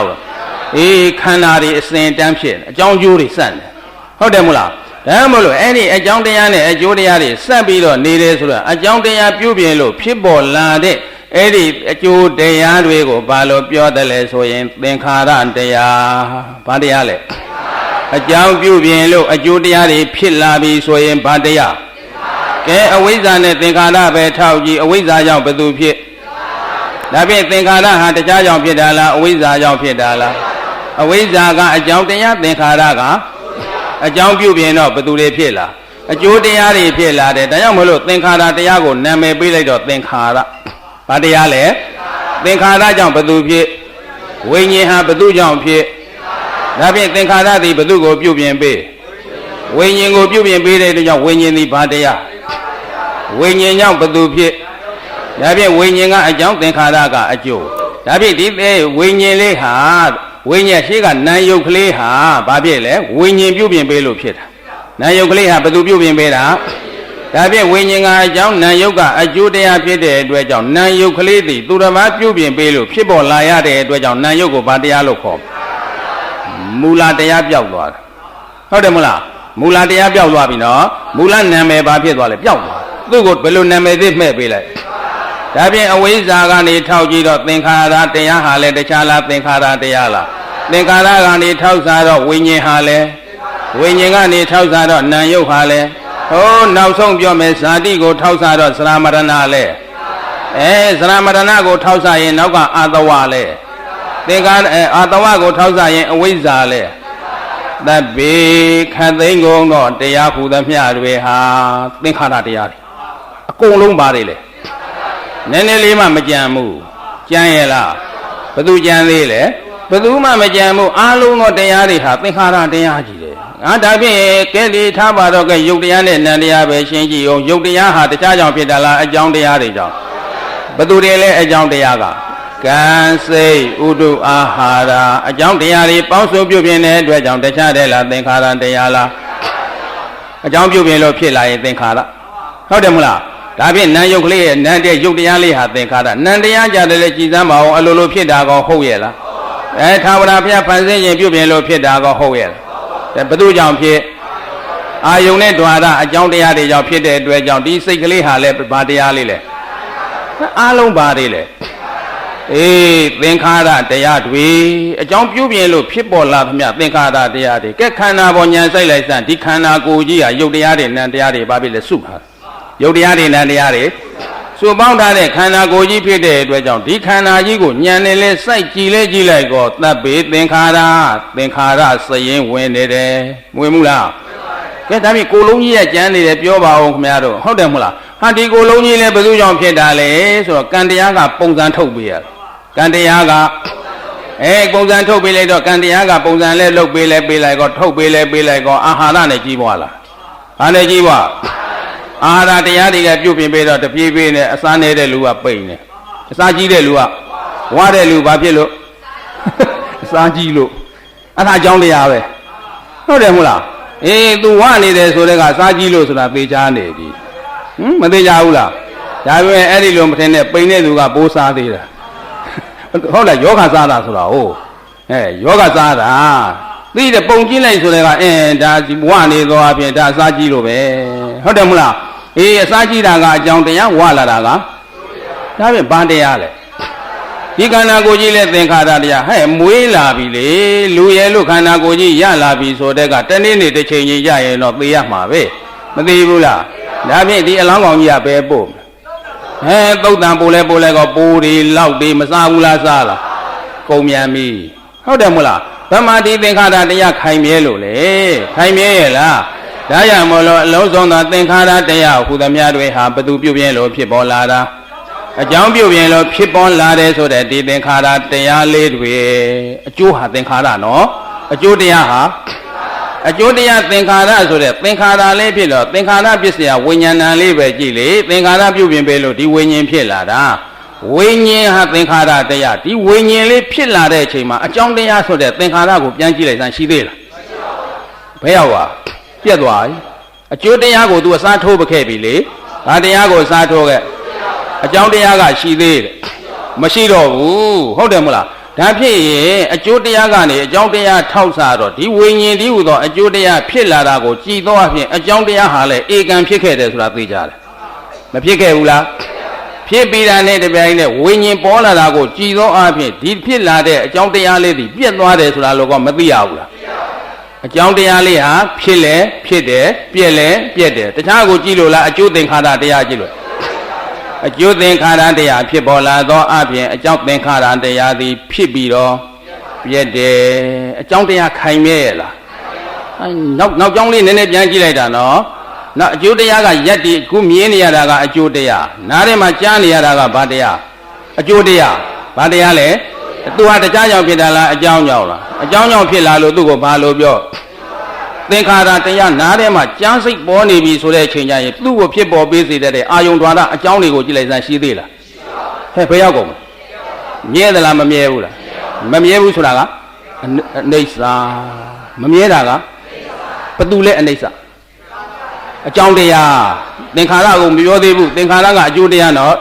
Speaker 1: ဘူးခန္ဓာတွေအစဉ်တန်းဖြစ်အကြောင်းကျိုးတွေစက်တယ်ဟုတ်တယ်မို့လားဒါမှမဟုတ်အဲ့ဒီအကြောင်းတရားနဲ့အကျိုးတရားတွေစပ်ပြီးတော့နေတယ်ဆိုတော့အကြောင်းတရားပြုပြင်လို့ဖြစ်ပေါ်လာတဲ့အဲ့ဒီအကျိုးတရားတွေကိုဘာလို့ပြောတယ်လဲဆိုရင်သင်္ခါရတရားဘာတရားလဲအကြောင်းပြုပြင်လို့အကျိုးတရားတွေဖြစ်လာပြီဆိုရင်ဘာတရားကဲအဝိဇ္ဇာနဲ့သင်္ခါရပဲထောက်ကြည့်အဝိဇ္ဇာကြောင့်ဘယ်သူဖြစ်ဒါဖြင့်သင်္ခါရဟာတရားကြောင့်ဖြစ်တာလားအဝိဇ္ဇာကြောင့်ဖြစ်တာလားအဝိဇ္ဇာကအကြောင်းတရားသင်္ခါရကအကြောင်းပြုပြင်တော့ဘယ်သူတွေဖြစ်လာအကျိုးတရားတွေဖြစ်လာတယ်ဒါကြောင့်မလို့သင်္ခါရတရားကိုနာမည်ပေးလိုက်တော့သင်္ခါရဘာတရားလဲသင်္ခါရကြောင့်ဘယ်သူဖြစ်ဝိညာဉ်ဟာဘယ်သူကြောင့်ဖြစ်ဒါဖြင့်သင်္ခါရသည်ဘယ်သူကိုပြုပြင်ပေးဝိညာဉ်ကိုပြုပြင်ပေးတဲ့အတွက်ကြောင့်ဝိညာဉ်သည်ဘာတရားဝိညာဉ်ကြောင့်ဘယ်သူဖြစ်ဒါဖြင့်ဝိညာဉ်ကအကြောင်းသင်္ခါရကအကျိုးဒါဖြင့်ဒီဝိညာဉ်လေးဟာဝိညာဉ်ရှိကနာယုတ်ကလေးဟာဘာဖြစ်လဲဝိညာဉ်ပြုပြင်ပေးလို့ဖြစ်တာနာယုတ်ကလေးဟာဘယ်သူပြုပြင်ပေးတာဒါဖြင့်ဝိညာဉ်ကအကြောင်းနာယုတ်ကအကျိုးတရားဖြစ်တဲ့အတွက်ကြောင့်နာယုတ်ကလေးသည်သူတစ်ပါးပြုပြင်ပေးလို့ဖြစ်ပေါ်လာရတဲ့အတွက်ကြောင့်နာယုတ်ကိုဘာတရားလို့ခေါ်မူလတရားပြောက်သွားတယ်ဟုတ်တယ်မလားမူလတရားပြောက်သွားပြီနော်မူလနာမည်ဘာဖြစ်သွားလဲပြောက်သွားသူ့ကိုဘယ်လိုနာမည်သစ်မှဲ့ပေးလိုက်ဒါဖြင့်အဝိဇ္ဇာကနေထောက်ကြည့်တော့သင်္ခါရတရားဟာလည်းတခြားလားသင်္ခါရတရားလားသင်္ခါရကနေထောက်စားတော့ဝိညာဉ်ဟာလည်းဝိညာဉ်ကနေထောက်စားတော့နာယုတ်ဟာလည်းဟိုးနောက်ဆုံးပြောမယ်ဇာတိကိုထောက်စားတော့သရမရဏလည်းသရမရဏကိုထောက်စားရင်နောက်ကအာတဝလည်းသင်္ခါရအာတဝကိုထောက်စားရင်အဝိဇ္ဇာလည်းသဗ္ဗေခတ်သိမ်းကုန်တော့တရားဟူသမျှတွေဟာသင်္ခါရတရားတွေအကုန်လုံးပါတယ်လေနည်းနည်းလေးမှမကြံဘူးကြံရဲ့လားဘယ်သူကြံသေးလဲဘယ်သူမှမကြံဘူးအားလုံးသောတရားတွေဟာသင်္ခါရတရားကြီးတယ်ဒါဖြင့်ကဲဒီထားပါတော့ကဲယုတ်တရားနဲ့နံတရားပဲရှင်းကြည့်အောင်ယုတ်တရားဟာတခြားကြောင့်ဖြစ်တာလားအကြောင်းတရားတွေကြောင့်ဘယ်သူတွေလဲအကြောင်းတရားကကံစိတ်ဥဒုအာဟာရအကြောင်းတရားတွေပေါင်းစုံပြုပြင်တဲ့အတွက်ကြောင့်တခြားတယ်လားသင်္ခါရတရားလားအကြောင်းပြုပြင်လို့ဖြစ်လာရင်သင်္ခါရဟုတ်တယ်မလားဒါဖြင့်နံယုတ်ကလေးရဲ့နံတဲ့ယုတ်တရားလေးဟာသင်္ခါရနံတရားကြတယ်လေကြည်စမ်းပါအောင်အလိုလိုဖြစ်တာကောဟုတ်ရဲ့လားထာဝရဘုရားဖန်ဆင်းခြင်းပြုပြင်လို့ဖြစ်တာကောဟုတ်ရဲ့လားဘယ်သူကြောင့်ဖြစ်အာယုန်နဲ့ द्वार အကြောင်းတရားတွေကြောင့်ဖြစ်တဲ့အတွက်ကြောင့်ဒီစိတ်ကလေးဟာလည်းဘာတရားလေးလဲအားလုံးဘာတွေလဲသင်္ခါရတရားတွေအကြောင်းပြုပြင်လို့ဖြစ်ပေါ်လာသမျှသင်္ခါရတရားတွေကဲခန္ဓာပေါ်ဉာဏ်စိုက်လိုက်စမ်းဒီခန္ဓာကိုယ်ကြီးဟာယုတ်တရားတွေနံတရားတွေဘာဖြစ်လဲစုပါယုတ်တရားတွေနံတရားတွေစုပေါင်းထားတဲ့ခန္ဓာကိုယ်ကြီးဖြစ်တဲ့အတွက်ကြောင့်ဒီခန္ဓာကြီးကိုဉာဏ်နဲ့လဲစိုက်ကြည့်လဲကြည့်လိုက်တော့သဗ္ဗေသင်္ခါရစရင်ဝင်နေတယ်ဝင်မှုလားကဲဒါဖြင့်ကိုယ်လုံးကြီးရဲ့ကြမ်းနေတယ်ပြောပါဦးခင်ဗျားတို့ဟုတ်တယ်မလားဟာဒီကိုယ်လုံးကြီးလဲဘယ်သူကြောင့်ဖြစ်တာလဲဆိုတော့ကံတရားကပုံစံထုတ်ပေးရကံတရားကပုံစံထုတ်ပေးလိုက်တော့ကံတရားကပုံစံလဲလုပ်ပေးလဲပေးလိုက်တော့ထုတ်ပေးလဲပေးလိုက်တော့အာဟာရနဲ့ကြီးပွားလာဘာနဲ့ကြီးပွားအာဟာရတရားတွေကပြုတ်ပြင်ပေးတော့တပြေးပြေးနဲ့အစားနေတဲ့လူကပိန်နေအစားကြီးတဲ့လူကဝါတဲ့လူဘာဖြစ်လို့အစားကြီးလို့အဲ့ဒါအကြောင်းတရားပဲဟုတ်တယ်မဟုတ်လားသူဝနေတယ်ဆိုတဲ့ကစားကြီးလို့ဆိုတာသေချာနေပြီမသေချာဘူးလားဒါပေမဲ့အဲ့ဒီလိုမထင်နဲ့ပိန်တဲ့သူကပိုးစားသေးတာဟုတ်လားယောဂစားတာဆိုတာဟုတ်ယောဂစားတာ သိတဲ့ပုံကြည့်လိုက်ဆိုတဲ့ကဒါဝနေသောအပြင်ဒါအစားကြီးလို့ပဲဟုတ်တယ်မလားအေးအစားကြီးတာကအကြောင်းတရားဝလာတာကဒါပြင်ဘာတရားလဲဒီခန္ဓာကိုယ်ကြီးနဲ့သင်္ခါရတရားဟဲ့မွေးလာပြီလေလူရဲ့လို့ခန္ဓာကိုယ်ကြီးရလာပြီဆိုတဲ့ကတနေ့နေ့တစ်ချိန်ကြီးရရင်တော့သိရမှာပဲမသိဘူးလားဒါဖြင့်ဒီအလောင်းကောင်ကြီးကပဲပို့သုတ်တန်ပို့လဲကောပိုးတွေလောက်တွေမစားဘူးလားစားလားကုန်မြန်ပြီဟုတ်တယ်မလားဗမာဒီသင်္ခါရတရားခိုင်မြဲလို့လေခိုင်မြဲရဲ့လားဒါရမို့လို့အလုံးစုံသောသင်္ခါရတရားဟူသမျှတွေဟာဘသူပြုပြင်လို့ဖြစ်ပေါ်လာတာအကြောင်းပြုပြင်လို့ဖြစ်ပေါ်လာတယ်ဆိုတဲ့ဒီသင်္ခါရတရားလေးတွေအကျိုးဟာသင်္ခါရနော်အကျိုးတရားဟာအကျိုးတရားသင်္ခါရဆိုတဲ့သင်္ခါရလေးဖြစ်လို့သင်္ခါရပစ္စယဝိညာဏလေးပဲကြည့်လေသင်္ခါရပြုပြင်ပေးလို့ဒီဝိညာဉ်ဖြစ်လာတာဝိညာဉ်ဟာသင်္ခါရတရားဒီဝိညာဉ်လေးဖြစ်လာတဲ့အချိန်မှာအကြောင်းတရားဆိုတဲ့သင်္ခါရကိုပြန်ကြည့်လိုက်စမ်းရှိသေးလားဘယ်ရောက်ပါပြတ်သွားပြီအကျိုးတရားကို तू အစားထိုးပခဲ့ပြီလေဘာတရားကိုအစားထိုးခဲ့အကြောင်းတရားကရှိသေးတယ်မရှိတော့ဘူးဟုတ်တယ်မလားဒါဖြစ်ရင်အကျိုးတရားကနေအကြောင်းတရားထောက်စားတော့ဒီဝိညာဉ်ဒီဟူသောအကျိုးတရားဖြစ်လာတာကိုကြည်သောအဖြစ်အကြောင်းတရားဟာလည်းဧကံဖြစ်ခဲ့တယ်ဆိုတာသိကြတယ်မဖြစ်ခဲ့ဘူးလားဖြစ်ပြီးတာနဲ့တပြိုင်နက်ဝိညာဉ်ပေါ်လာတာကိုကြည်သောအဖြစ်ဒီဖြစ်လာတဲ့အကြောင်းတရားလေးဒီပြတ်သွားတယ်ဆိုတာလို့ကမသိရဘူးလားအကြောင်းတရားလေးဟာဖြစ်လဲဖြစ်တယ်ပြက်လဲပြက်တယ်တခြားကိုကြည့်လို့လားအကျိုးသင်္ခါရတရားကြည့်လို့အကျိုးသင်္ခါရတရားဖြစ်ပေါ်လာသောအပြင်အကြောင်းသင်္ခါရတရားသည်ဖြစ်ပြီးတော့ပြက်တယ်အကြောင်းတရားခိုင်မြဲရဲ့လားနောက်ကြောင်းလေးနည်းနည်းပြန်ကြည့်လိုက်တာနော်နောက်အကျိုးတရားကရက်ဒီခုမြင်နေရတာကအကျိုးတရားနားထဲမှာကြားနေရတာကဘာတရားအကျိုးတရားဘာတရားလဲသူဟာတရားကြောင့်ဖြစ်တာလားအကြောင်းကြောင့်လားအကြောင်းကြောင့်ဖြစ်လာလို့သူ့ကိုဘာလို့ပြောသင်္ခါရတရားနားထဲမှာကြားစိတ်ပေါ်နေပြီဆိုတဲ့အချိန်ကျရင်သူ့ကိုဖြစ်ပေါ်ပေးစေတဲ့အာယုံ द्वार အကြောင်းတွေကိုကြည့်လိုက်စမ်းရှိသေးလားဟဲ့ဘယ်ရောက်ကုန်မြဲသလားမမြဲဘူးလားမမြဲဘူးဆိုတာကအနိစ္စမမြဲတာကဘသူလဲအနိစ္စအကြောင်းတရားသင်္ခါရကိုမပြောသေးဘူးသင်္ခါရကအကျိုးတရားနော်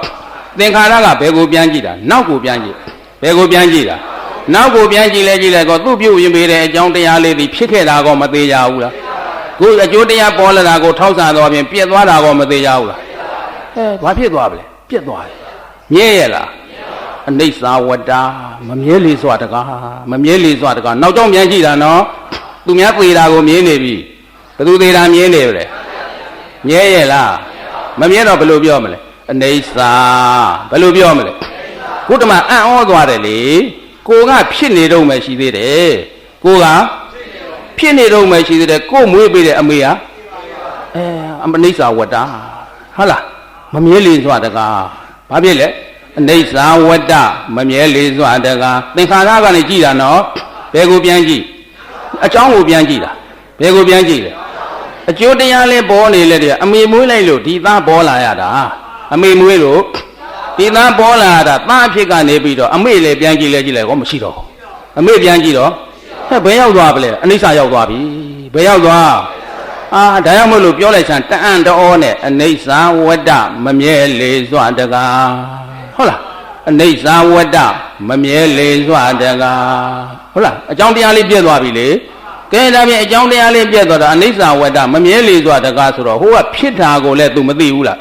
Speaker 1: သင်္ခါရကဘယ်ကိုပြန်ကြည့်တာနောက်ကိုပြန်ကြည့်ဘယ်ကိုပြန်ကြည့်တာနောက်ကိုပြန်ကြည့်လဲကောသူ့ပြုတ်ရင်ပေးတဲ့အကြောင်းတရားလေးတွေဖြစ်ခဲ့တာကောမသေးကြဘူးလားခုအကျိုးတရားပေါ်လာတာကိုထောက်ဆတော့ပြင်ပြက်သွားတာကောမသေးကြဘူးလားဘာဖြစ်သွားပြီလဲပြက်သွားတယ်မြဲရဲ့လားအနိစ္စဝတ္တမမြဲလေစွာတကားမမြဲလေစွာတကားနောက်ကြောင်းပြန်ကြည့်တာနော်သူများသေတာကိုမြင်နေပြီဘယ်သူသေတာမြင်နေပြီလဲမြဲရဲ့လားမမြဲတော့ဘယ်လိုပြောမလဲအနိစ္စဘယ်လိုပြောမလဲခုတမအံ့ဩသွားတယ်လေကိုကဖြစ်နေတော့မှရှိသေးတယ်ကိုကဖြစ်နေတော့မှရှိသေးတယ်ကိုမွေးပေးတဲ့အမေဟာအနိစ္စဝတ္တဟုတ်လားမမြဲလေစွာတကားဘာဖြစ်လဲအနိစ္စဝတ္တမမြဲလေစွာတကားသင်္ခါရကနေကြည့်တာနော်ဘယ်ကိုပြန်ကြည့်အကြောင်းကိုပြန်ကြည့်တာဘယ်ကိုပြန်ကြည့်လဲအကျိုးတရားလေးပေါ်နေလေတဲ့အမေမွေးလိုက်လို့ဒီသားပေါ်လာရတာအမေမွေးလို့ဒီသားပေါ်လာတာသားအဖြစ်ကနေပြီးတော့အမေလည်းပြန်ကြည့်လိုက်ကောမရှိတော့အမေပြန်ကြည့်တော့ဟဲ့ဘယ်ရောက်သွားပလဲအနိစ္စရောက်သွားပြီဘယ်ရောက်သွားဒါကြောင့်မို့လို့ပြောလိုက်စမ်းတအံ့တော်နဲ့အနိစ္စဝတ္တမမြဲလေစွာတကားဟုတ်လားအနိစ္စဝတ္တမမြဲလေစွာတကားဟုတ်လားအကြောင်းတရားလေးပြည့်သွားပြီလေကဲဒါဖြင့်အကြောင်းတရားလေးပြည့်သွားတာအနိစ္စဝတ္တမမြဲလေစွာတကားဆိုတော့ဟိုကဖြစ်တာကိုလည်း तू မသိဘူးလား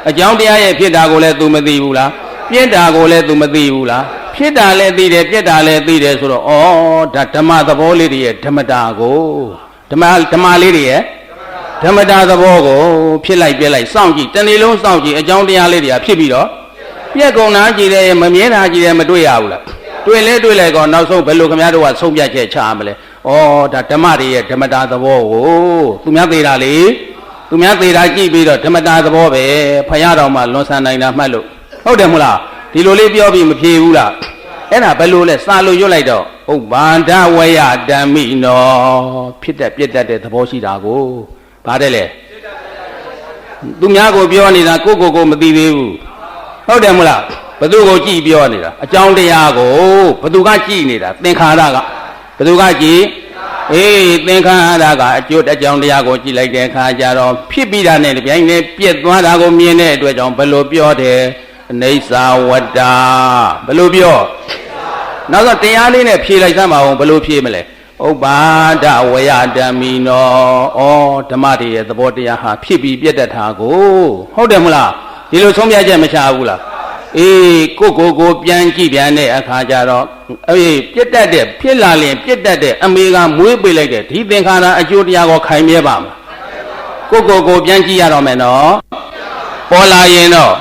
Speaker 1: အကြောင်းတရားရဲ့ဖြစ်တာကိုလည်း तू မသိဘူးလားပြည့်တာကိုလည်း तू မသိဘူးလားဖြစ်တာလည်းသိတယ်ပြည့်တာလည်းသိတယ်ဆိုတော့ဒါဓမ္မသဘောလေးတွေရဲ့ဓမ္မတာကိုဓမ္မလေးတွေရဲ့ဓမ္မတာသဘောကိုဖြစ်လိုက်ပြက်လိုက်စောင့်ကြည့်တနေ့လုံးစောင့်ကြည့်အကြောင်းတရားလေးတွေကဖြစ်ပြီးတော့ပြက်ကုန်တာကြည့်တယ်မမြဲတာကြည့်တယ်မတွေ့ရဘူးလားတွေ့လဲတွေ့လိုက်ကောနောက်ဆုံးဘယ်လိုခင်ဗျားတို့ကဆုံးဖြတ်ချက်ချရမလဲဒါဓမ္မတွေရဲ့ဓမ္မတာသဘောကိုသူများသေးတာလေသူများသေးတာကြည့်ပြီးတော့ဓမ္မတာသဘောပဲဖယားတော်မှလွန်ဆန်နိုင်တာမှတ်လို့ဟုတ်တယ်မဟုတ်လားဒီလိုလေးပြောပြီးမဖြေဘူးလားအဲ့ဒါဘယ်လိုလဲစာလို့ရွတ်လိုက်တော့ဥပ္ပန္ဒဝယဓမ္မိနောဖြစ်တဲ့ပြည့်တတ်တဲ့သဘောရှိတာကိုပါတယ်လေသူများကိုပြောနေတာကိုမသိသေးဘူးဟုတ်တယ်မလားဘသူကိုကြည့်ပြောနေတာအကြောင်းတရားကိုဘသူကကြည့်နေတာသင်္ခါရကဘသူကကြည့်သင်္ခါရကအကျိုးအကြောင်းတရားကိုကြည့်လိုက်တဲ့အခါကျတော့ဖြစ်ပြီးတာနဲ့ပြိုင်နဲ့ပြက်သွားတာကိုမြင်တဲ့အတွက်ကြောင့်ဘယ်လိုပြောတယ်အနိစ္စဝတ္တဘယ်လိုပြောနောက်တော့တရားလေးနဲ့ဖြေလိုက်စမ်းပါဦးဘယ်လိုဖြေမလဲဩ ဥပ္ပါဒဝယဓမ္မိနောဩဓမ္မတွေရဲ့သဘောတရားဟာဖြစ်ပြီးပြတ်တတ်တာကိုဟုတ်တယ်မလားဒီလိုဆုံးဖြတ်ချက်မချဘူးလားအေးကိုပြန်ကြည့်ပြန်တဲ့အခါကျတော့အေးပြတ်တတ်တဲ့ဖြစ်လာရင်ပြတ်တတ်တဲ့အမေကမွေးပေးလိုက်တဲ့ဒီသင်္ခါရအကျိုးတရားကိုခိုင်မြဲပါမလားကိုပြန်ကြည့်ရတော့မယ်နော်ပေါ်လာရင်တော့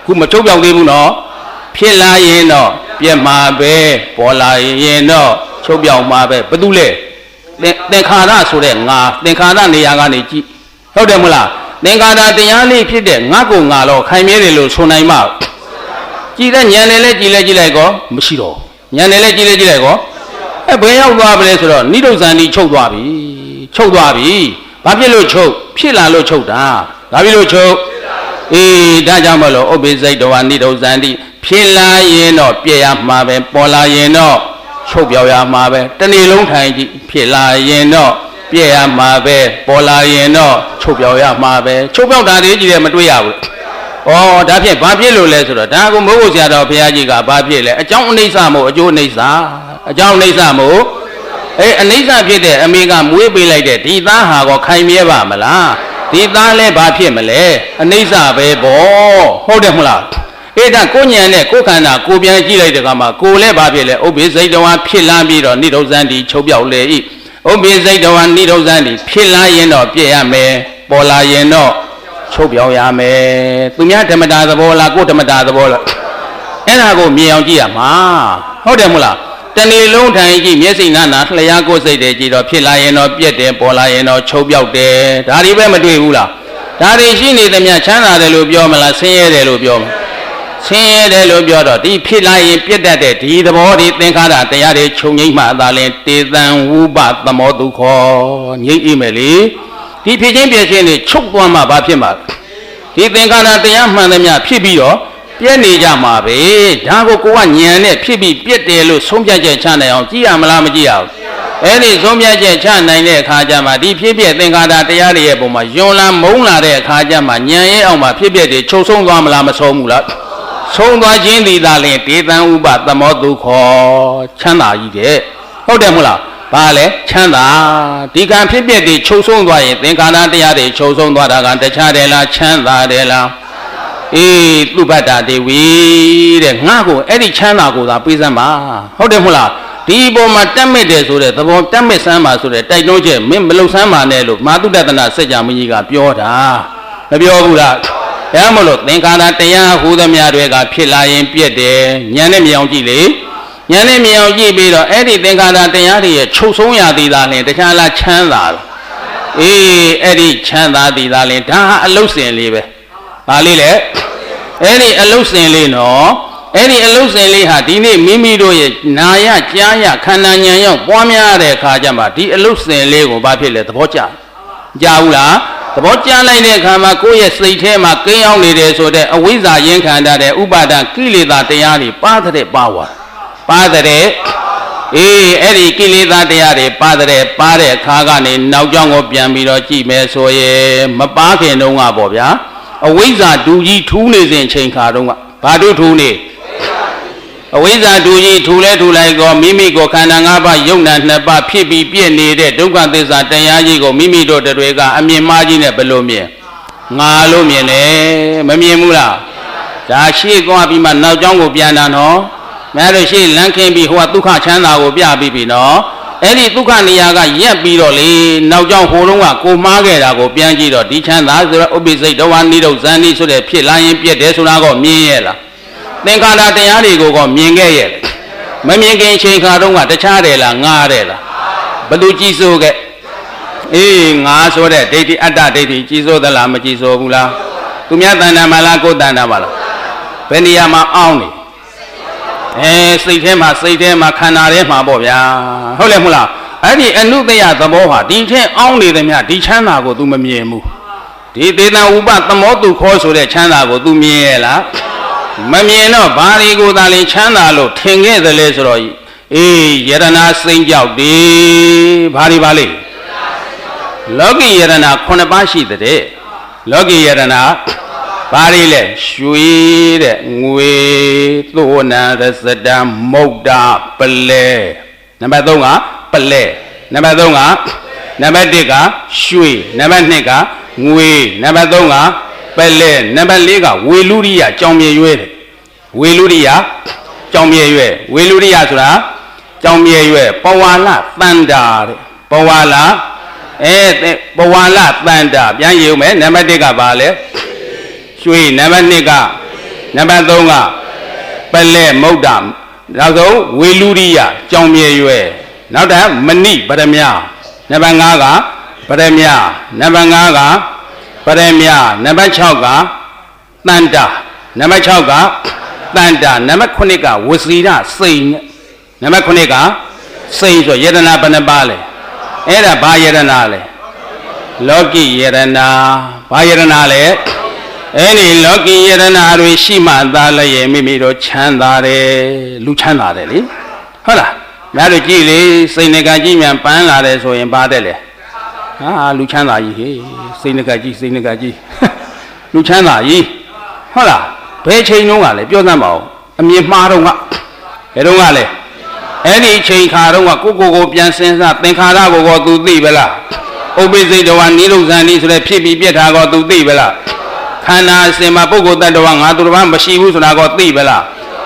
Speaker 1: ခုမထုတ်ပြောက်သေးဘူးနော်ဖြစ်လာရင်တော့ပြက်မှာပဲပေါ်လာရင်တော့ချုပ်ပြောက်မှာပဲဘာတူလဲသင်္ခါရဆိုတဲ့ငါသင်္ခါရနေရာကနေကြည့်ဟုတ်တယ်မလားသင်္ခါရတရားလေးဖြစ်တဲ့ငါကိုငါတော့ခိုင်မြဲတယ်လို့ဆိုနိုင်မှာကြည်တဲ့ဉာဏ်နဲ့လည်းကြည်လိုက်ကောမရှိတော့ဉာဏ်နဲ့လည်းကြည်လိုက်ကောဘယ်ရောက်သွားပါလဲဆိုတော့နိဒုဇန်ဒီချုပ်သွားပြီဘာဖြစ်လို့ချုပ်ဖြစ်လာလို့ချုပ်တာဘာဖြစ်လို့ချုပ်အေးဒါကြောင့်မလို့ဥပ္ပိစိတ်တော်နိဒုဇန်ဒီဖြစ်လာရင်တော့ပြည့်ရမှာပဲပေါ်လာရင်တော့ချုပ်ပြောက်ရမှာပဲတနေ့လုံးထိုင်ကြည့်ဖြစ်လာရင်တော့ပြည့်ရမှာပဲပေါ်လာရင်တော့ချုပ်ပြောက်ရမှာပဲချုပ်ပြောက်တာတွေကြည့်တယ်မတွေ့ရဘူးဩဒါဖြင့်ဘာဖြစ်လို့လဲဆိုတော့ဒါကမိုးဖို့ဆရာတော်ဘုရားကြီးကဘာဖြစ်လဲအကြောင်းအနိစ္စမို့အကျိုးအနိစ္စအကြောင်းအနိစ္စမို့အနိစ္စဖြစ်တဲ့အမေကမွေးပေးလိုက်တဲ့ဒီသားဟာကောခိုင်မြဲပါမလားဒီသားလဲဘာဖြစ်မလဲအနိစ္စပဲပေါ့ဟုတ်တယ်မလားဒါကိုဉဏ်နဲ့ကိုခန္ဓာကိုပြန်ကြည့်လိုက်တဲ့အခါမှာကိုလည်းဘာဖြစ်လဲဥပ္ပိစိတ်တော်ဖြစ်လာပြီးတော့နိဒုဇန်ဒီချုပ်ပြောက်လေဤဥပ္ပိစိတ်တော်နိဒုဇန်ဒီဖြစ်လာရင်တော့ပြည့်ရမယ်ပေါ်လာရင်တော့ချုပ်ပြောက်ရမယ်သူများဓမ္မတာသဘောလားကိုဓမ္မတာသဘောလားအဲ့ဒါကိုမြင်အောင်ကြည့်ရမှာဟုတ်တယ်မလားတနေ့လုံးထိုင်ကြည့်မျက်စိနာနာလျှာကိုစိတ်တယ်ကြည့်တော့ဖြစ်လာရင်တော့ပြက်တယ်ပေါ်လာရင်တော့ချုပ်ပြောက်တယ်ဒါတွေပဲမတွေ့ဘူးလားဒါတွေရှိနေသမျှချမ်းသာတယ်လို့ပြောမလားဆင်းရဲတယ်လို့ပြောမလားဆင်းရဲတယ်လို့ပြောတော့ဒီဖြစ်လာရင်ပြတ်တတ်တဲ့ဒီသဘောဒီသင်္ခါရတရားတွေခြုံငိမ့်မှသာလင်တေသံဝုပသမောဒုက္ခငြိမ့်အိမယ်လေဒီဖြစ်ချင်းပြည့်ချင်းတွေချုပ်သွားမှဘာဖြစ်မှာဒီသင်္ခါရတရားမှန်သမျှဖြစ်ပြီးတော့ပြည့်နေကြမှာပဲဒါကိုကိုကညံနဲ့ဖြစ်ပြီးပြည့်တယ်လို့ဆုံးဖြတ်ချက်ချနိုင်အောင်ကြည့်ရမလားမကြည့်ရဘူးအဲ့ဒီဆုံးဖြတ်ချက်ချနိုင်တဲ့အခါကျမှဒီဖြစ်ပြသင်္ခါရတရားတွေရဲ့ပုံမှာယွန်လာမုန်းလာတဲ့အခါကျမှညံရဲ့အောင်မှာဖြစ်ပြတွေချုပ်ဆုံးသွားမလားမဆုံးဘူးလားဆုံးသွားခြင်းဒီသာလင်ဒေသံဥပသမောဒုက္ခချမ်းသာကြီးတဲ့ဟုတ်တယ်မဟုတ်လားဘာလဲချမ်းသာဒီကံဖြစ်ပြတွေချုပ်ဆုံးသွားရင်သင်္ခါရတရားတွေချုပ်ဆုံးသွားတာကတခြားတယ်လားချမ်းသာတယ်လားသူပတ္တဒေဝီတဲ့ငါ့ကိုအဲ့ဒီချမ်းသာကိုသာပေးစမ်းပါဟုတ်တယ်မဟုတ်လားဒီပုံမှာတက်မဲ့တယ်ဆိုတဲ့သဘောတက်မဲ့စမ်းပါဆိုတဲ့တိုက်တွန်းချက်မင်းမလုံစမ်းပါနဲ့လို့မာတုတ္တနာစัจ जा မကြီးကပြောတာမပြောဘူးလားဒါမှမဟုတ်သင်္ခါရတရားဟူသမျှတွေကဖြစ်လာရင်ပြည့်တယ်ဉာဏ်နဲ့မြင်အောင်ကြည့်လေဉာဏ်နဲ့မြင်အောင်ကြည့်ပြီးတော့အဲ့ဒီသင်္ခါရတရားတွေရဲ့ချုပ်ဆုံးရသည်သာလင်တခြားလားချမ်းသာလားအဲ့ဒီချမ်းသာသည်သာလင်ဒါဟာအလုတ်စင်လေးပဲဘာလေးလဲအဲ့ဒီအလုတ်စင်လေးနော်အဲ့ဒီအလုတ်စင်လေးဟာဒီနေ့မိမိတို့ရဲ့နာယကြားယခန္ဓာဉာဏ်ရောက်ပွားများတဲ့အခါကျမှဒီအလုတ်စင်လေးကိုဘာဖြစ်လဲသဘောကျကြားဘူးလားသဘောကျလိုက်တဲ့အခါမှာကိုယ့်ရဲ့စိတ်ထဲမှာကိန်းအောင်နေတယ်ဆိုတဲ့အဝိဇ္ဇာရင်ခံတတ်တဲ့ဥပါဒကိလေသာတရားတွေပါတဲ့ပါဝါပါတဲ့အဲ့ဒီကိလေသာတရားတွေပါတဲ့အခါကနေနောက်ကြောင်းကိုပြန်ပြီးတော့ကြည့်မယ်ဆိုရင်မပါခင်တုန်းကပေါ့ဗျာအဝိဇ္ဇာဒူကြီးထူးနေစဉ်ချိန်ခါတုန်းကဘာတို့ထူးနေအဝိဇ္ဇာဒူကြီးထူလဲထူလိုက်ကောမိမိကိုခန္ဓာ၅ပါးယုံနာ၂ပါးဖြစ်ပြီးပြည့်နေတဲ့ဒုက္ခသစ္စာတရားကြီးကိုမိမိတို့တွေကအမြင်မှားကြီးနဲ့ဘယ်လိုမြင်ငါလို့မြင်လေမမြင်ဘူးလားဒါရှေ့သွားပြီးမှနောက်ကြောင်းကိုပြန်တာနော်မင်းတို့ရှေ့လမ်းခင်းပြီးဟိုကဒုက္ခချမ်းသာကိုပြပြီးပြီနော်အဲ့ဒီဒုက္ခနေရာကရက်ပြီးတော့လေနောက်ကြောင်းဟိုတုန်းကကိုမှားခဲ့တာကိုပြန်ကြည့်တော့ဒီချမ်းသာဆိုတော့ဥပ္ပိစိတ်တော်နိဒုဇန်နိဆိုတဲ့ဖြစ်လာရင်ပြည့်တယ်ဆိုတာကိုမြင်ရဲ့လားသင်္ခါရတရားတွေကိုကမြင်ခဲ့ရဲ့မမြင်ခင်ချိန်ခါတုန်းကတခြားတယ်လားငါတယ်လားဘယ်သူကြည်စိုးခဲ့ငါဆိုတဲ့ဒိဋ္ဌိအတ္တဒိဋ္ဌိကြည်စိုးသလားမကြည်စိုးဘူးလားသူများတဏ္ဍာမလားကိုယ်တဏ္ဍာမလားဘယ်နေရာမှာအောင်းနေစိတ်ထဲမှာခန္ဓာထဲမှာပေါ့ဗျာဟုတ်လဲမဟုတ်လားအဲ့ဒီအနုတ္တယသဘောဟာဒီထဲအောင်းနေသမျှဒီချမ်းသာကို तू မမြင်ဘူးဒီသေတံဥပသမောတုခောဆိုတဲ့ချမ်းသာကို तू မြင်ရဲ့လားမမြင်တော့ဘာတွေကိုသာလေချမ်းသာလို့ထင်ခဲ့တယ်လေဆိုတော့ယရနာစိမ့်ကြောက်တယ်ဘာတွေပါလေလောကီယရနာ9ပါးရှိတဲ့လောကီယရနာဘာတွေလဲရွှေတဲ့ငွေသို့နာရစတံမုတ်တာပလဲနံပါတ်3ကပ လဲနံပါတ်3ကနံပါတ်1ကရွှေနံပါတ်2ကငွေနံပါတ်3ကပလဲနံပါတ်4ကဝေလူရိယကြောင်မြေရွဲတဲ့ဝေလူရိယကြောင်မြေရွဲဝေလူရိယဆိုတာကြောင်မြေရွဲပဝါလတန်တာတဲ့ပဝါလပဝါလတန်တာပြန်ယူမယ်နံပါတ်1ကပါလဲရွှေနံပါတ်2ကနံပါတ်3ကပလဲမုဒ္ဒနောက်ဆုံးဝေလူရိယကြောင်မြေရွဲနောက်တာမဏိပရမနံပါတ်5ကပရမနံပါတ်5ကပရမနံပါတ်6ကတန်တာနံပါတ်6ကတန်တာနံပါတ်9ကဝစီရစိန်နံပါတ်9ကစိန်ဆိုယတနာဘယ်နှပါလဲအဲ့ဒါဘာယတနာလဲလောကီယတနာဘာယတနာလဲအဲ့ဒီလောကီယတနာတွေရှိမှသာလည်းမိမိတို့ချမ်းသာတယ်လူချမ်းသာတယ်လေဟုတ်လားများတို့ကြည့်လေစိတ်ငကကြီးမြန်ပန်းလာတယ်ဆိုရင်ဘာတဲ့လဲဟာလူချမ်းသာကြီးဟေးစိတ်ငကကြီးလူချမ်းသာကြီးဟုတ်လားဘယ်ချိန်တုန်းကလဲပြောစမ်းပါဦးအမြင်မှားတော့ကဘယ်တုန်းကလဲအဲ့ဒီချိန်ခါတော့ကကိုပြန်စဉ်းစားသင်္ခါရကိုသူသိပလားဥပ္ပိစိတ်တော်နိရုဇ္ဇန်ဤဆိုတဲ့ဖြစ်ပြီးပြက်တာကိုသူသိပလားခန္ဓာအစဉ်မှာပုဂ္ဂိုလ်တ attva ငါသူတစ်ပါးမရှိဘူးဆိုတာကိုသိပလား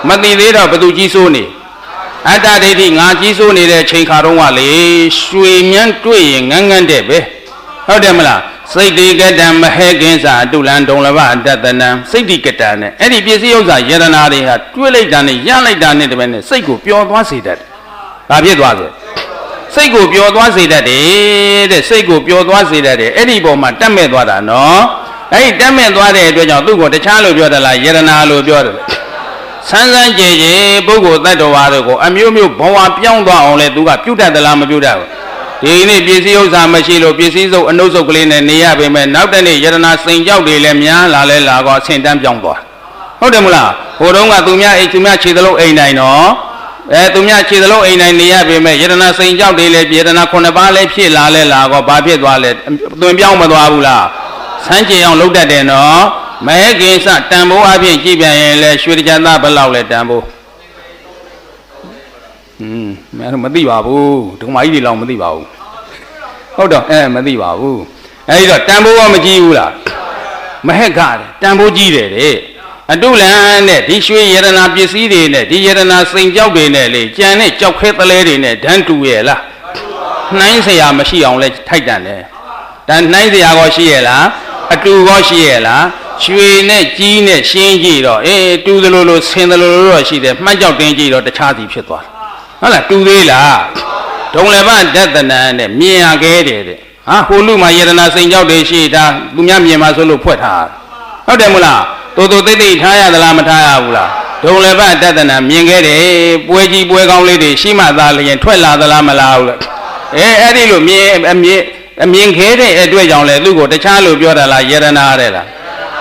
Speaker 1: မသိသေးတော့ဘသူကြီးစိုးနေအတ္တဒိဋ္ဌိငါကြီးစိုးနေတဲ့ချိန်ခါတော့ကလေရွှေမြန်းတွေ့ရင်ငန်းငန်းတဲ့ပဲဟုတ်တယ်မလားစိတ်တိကတံမဟေကင်းစာအတုလံဒုံလဘအတ္တနံစိတ်တိကတံနဲ့အဲ့ဒီပစ္စည်းဥစ္စာယတနာတွေဟာတွေးလိုက်တာနဲ့ရလိုက်တာနဲ့တပည့်နဲ့စိတ်ကိုပျော်သွားစေတတ်တယ်။ဘာဖြစ်သွားလဲ။စိတ်ကိုပျော်သွားစေတတ်တယ်တဲ့စိတ်ကိုပျော်သွားစေတတ်တယ်အဲ့ဒီပုံမှာတက်မဲ့သွားတာနော်။အဲ့ဒီတက်မဲ့သွားတဲ့အတွက်ကြောင့်သူ့ကိုတခြားလို့ပြောတယ်လားယတနာလို့ပြောတယ်။ဆန်းဆန်းကြည်ကြည်ပုဂ္ဂိုလ်တ attva တို့ကိုအမျိုးမျိုးဘဝပြောင်းသွားအောင်လဲသူကပြုတ်တတ်သလားမပြုတ်တတ်ဘူး။ဒီနေ့ပစ္စည်းဥစ္စာမရှိလို့ပစ္စည်းစုပ်အနှုတ်စုပ်ကလေးနဲ့နေရပေမဲ့နောက်တနေ့ယတနာစိန်ကြောက်တွေလည်းများလာလဲလာတော့အဆင့်တန်းပြောင်းသွားဟုတ်တယ်မလားဟိုတုန်းကသူများအိမ်သူများခြေသလုံးအိမ်တိုင်းတော့သူများခြေသလုံးအိမ်တိုင်းနေရပေမဲ့ယတနာစိန်ကြောက်တွေလည်းယတနာ9ပါးလည်းဖြစ်လာလဲလာတော့ဘာဖြစ်သွားလဲသွင်ပြောင်းမသွားဘူးလားဆန်းကျင်အောင်လုပ်တတ်တယ်နော်မဟေကိစ္စတန်ဖိုးအပြင်ကြည့်ပြန်ရင်လဲရွှေတကြသားဘယ်လောက်လဲတန်ဖိုးမသိပါဘူးဒုမကြီးတွေလောက်မသိပါဘူးဟုတ်တော့မသိပါဘူးအဲဒီတော့တန်ဖိုးကမကြည့်ဘူးလားမဟက်ကတန်ဖိုးကြီးတယ်တဲ့အတုလန်နဲ့ဒီရွှေယရနာပစ္စည်းတွေနဲ့ဒီယရနာစိန်ကြောက်တွေနဲ့လေကြံနဲ့ကြောက်ခဲသလဲတွေနဲ့ဓာန်တူရဲ့လားနှိုင်းเสียမရှိအောင်လဲထိုက်တန်တယ်ဒါနှိုင်းเสียကောရှိရဲ့လားအတူကောရှိရဲ့လားရွှေနဲ့ကြီးနဲ့ရှင်းကြည့်တော့တူသလိုလိုဆင်းသလိုလိုတော့ရှိတယ်မှတ်ကြောက်တင်းကြည့်တော့တခြားစီဖြစ်သွားဟုတ်လားတူသေးလားဒုံလည်းဗဒတနာနဲ့မြင်ရခဲ့တယ်တဲ့ဟာဟိုလူမှာယရနာစိန်ကြောက်တွေရှိတာသူများမြင်မှာဆိုလို့ဖွက်ထားဟုတ်တယ်မလားတိုးတိုးတိတ်တိတ်ထားရသလားမထားရဘူးလားဒုံလည်းဗဒတနာမြင်ခဲ့တယ်ပွဲကြီးပွဲကောင်းလေးတွေရှိမှသာလျင်ထွက်လာသလားမလားဘူးလားအဲ့ဒီလိုမြင်ခဲ့တဲ့အတွက်ကြောင့်လေသူ့ကိုတခြားလို့ပြောတာလားယရနာတဲ့လား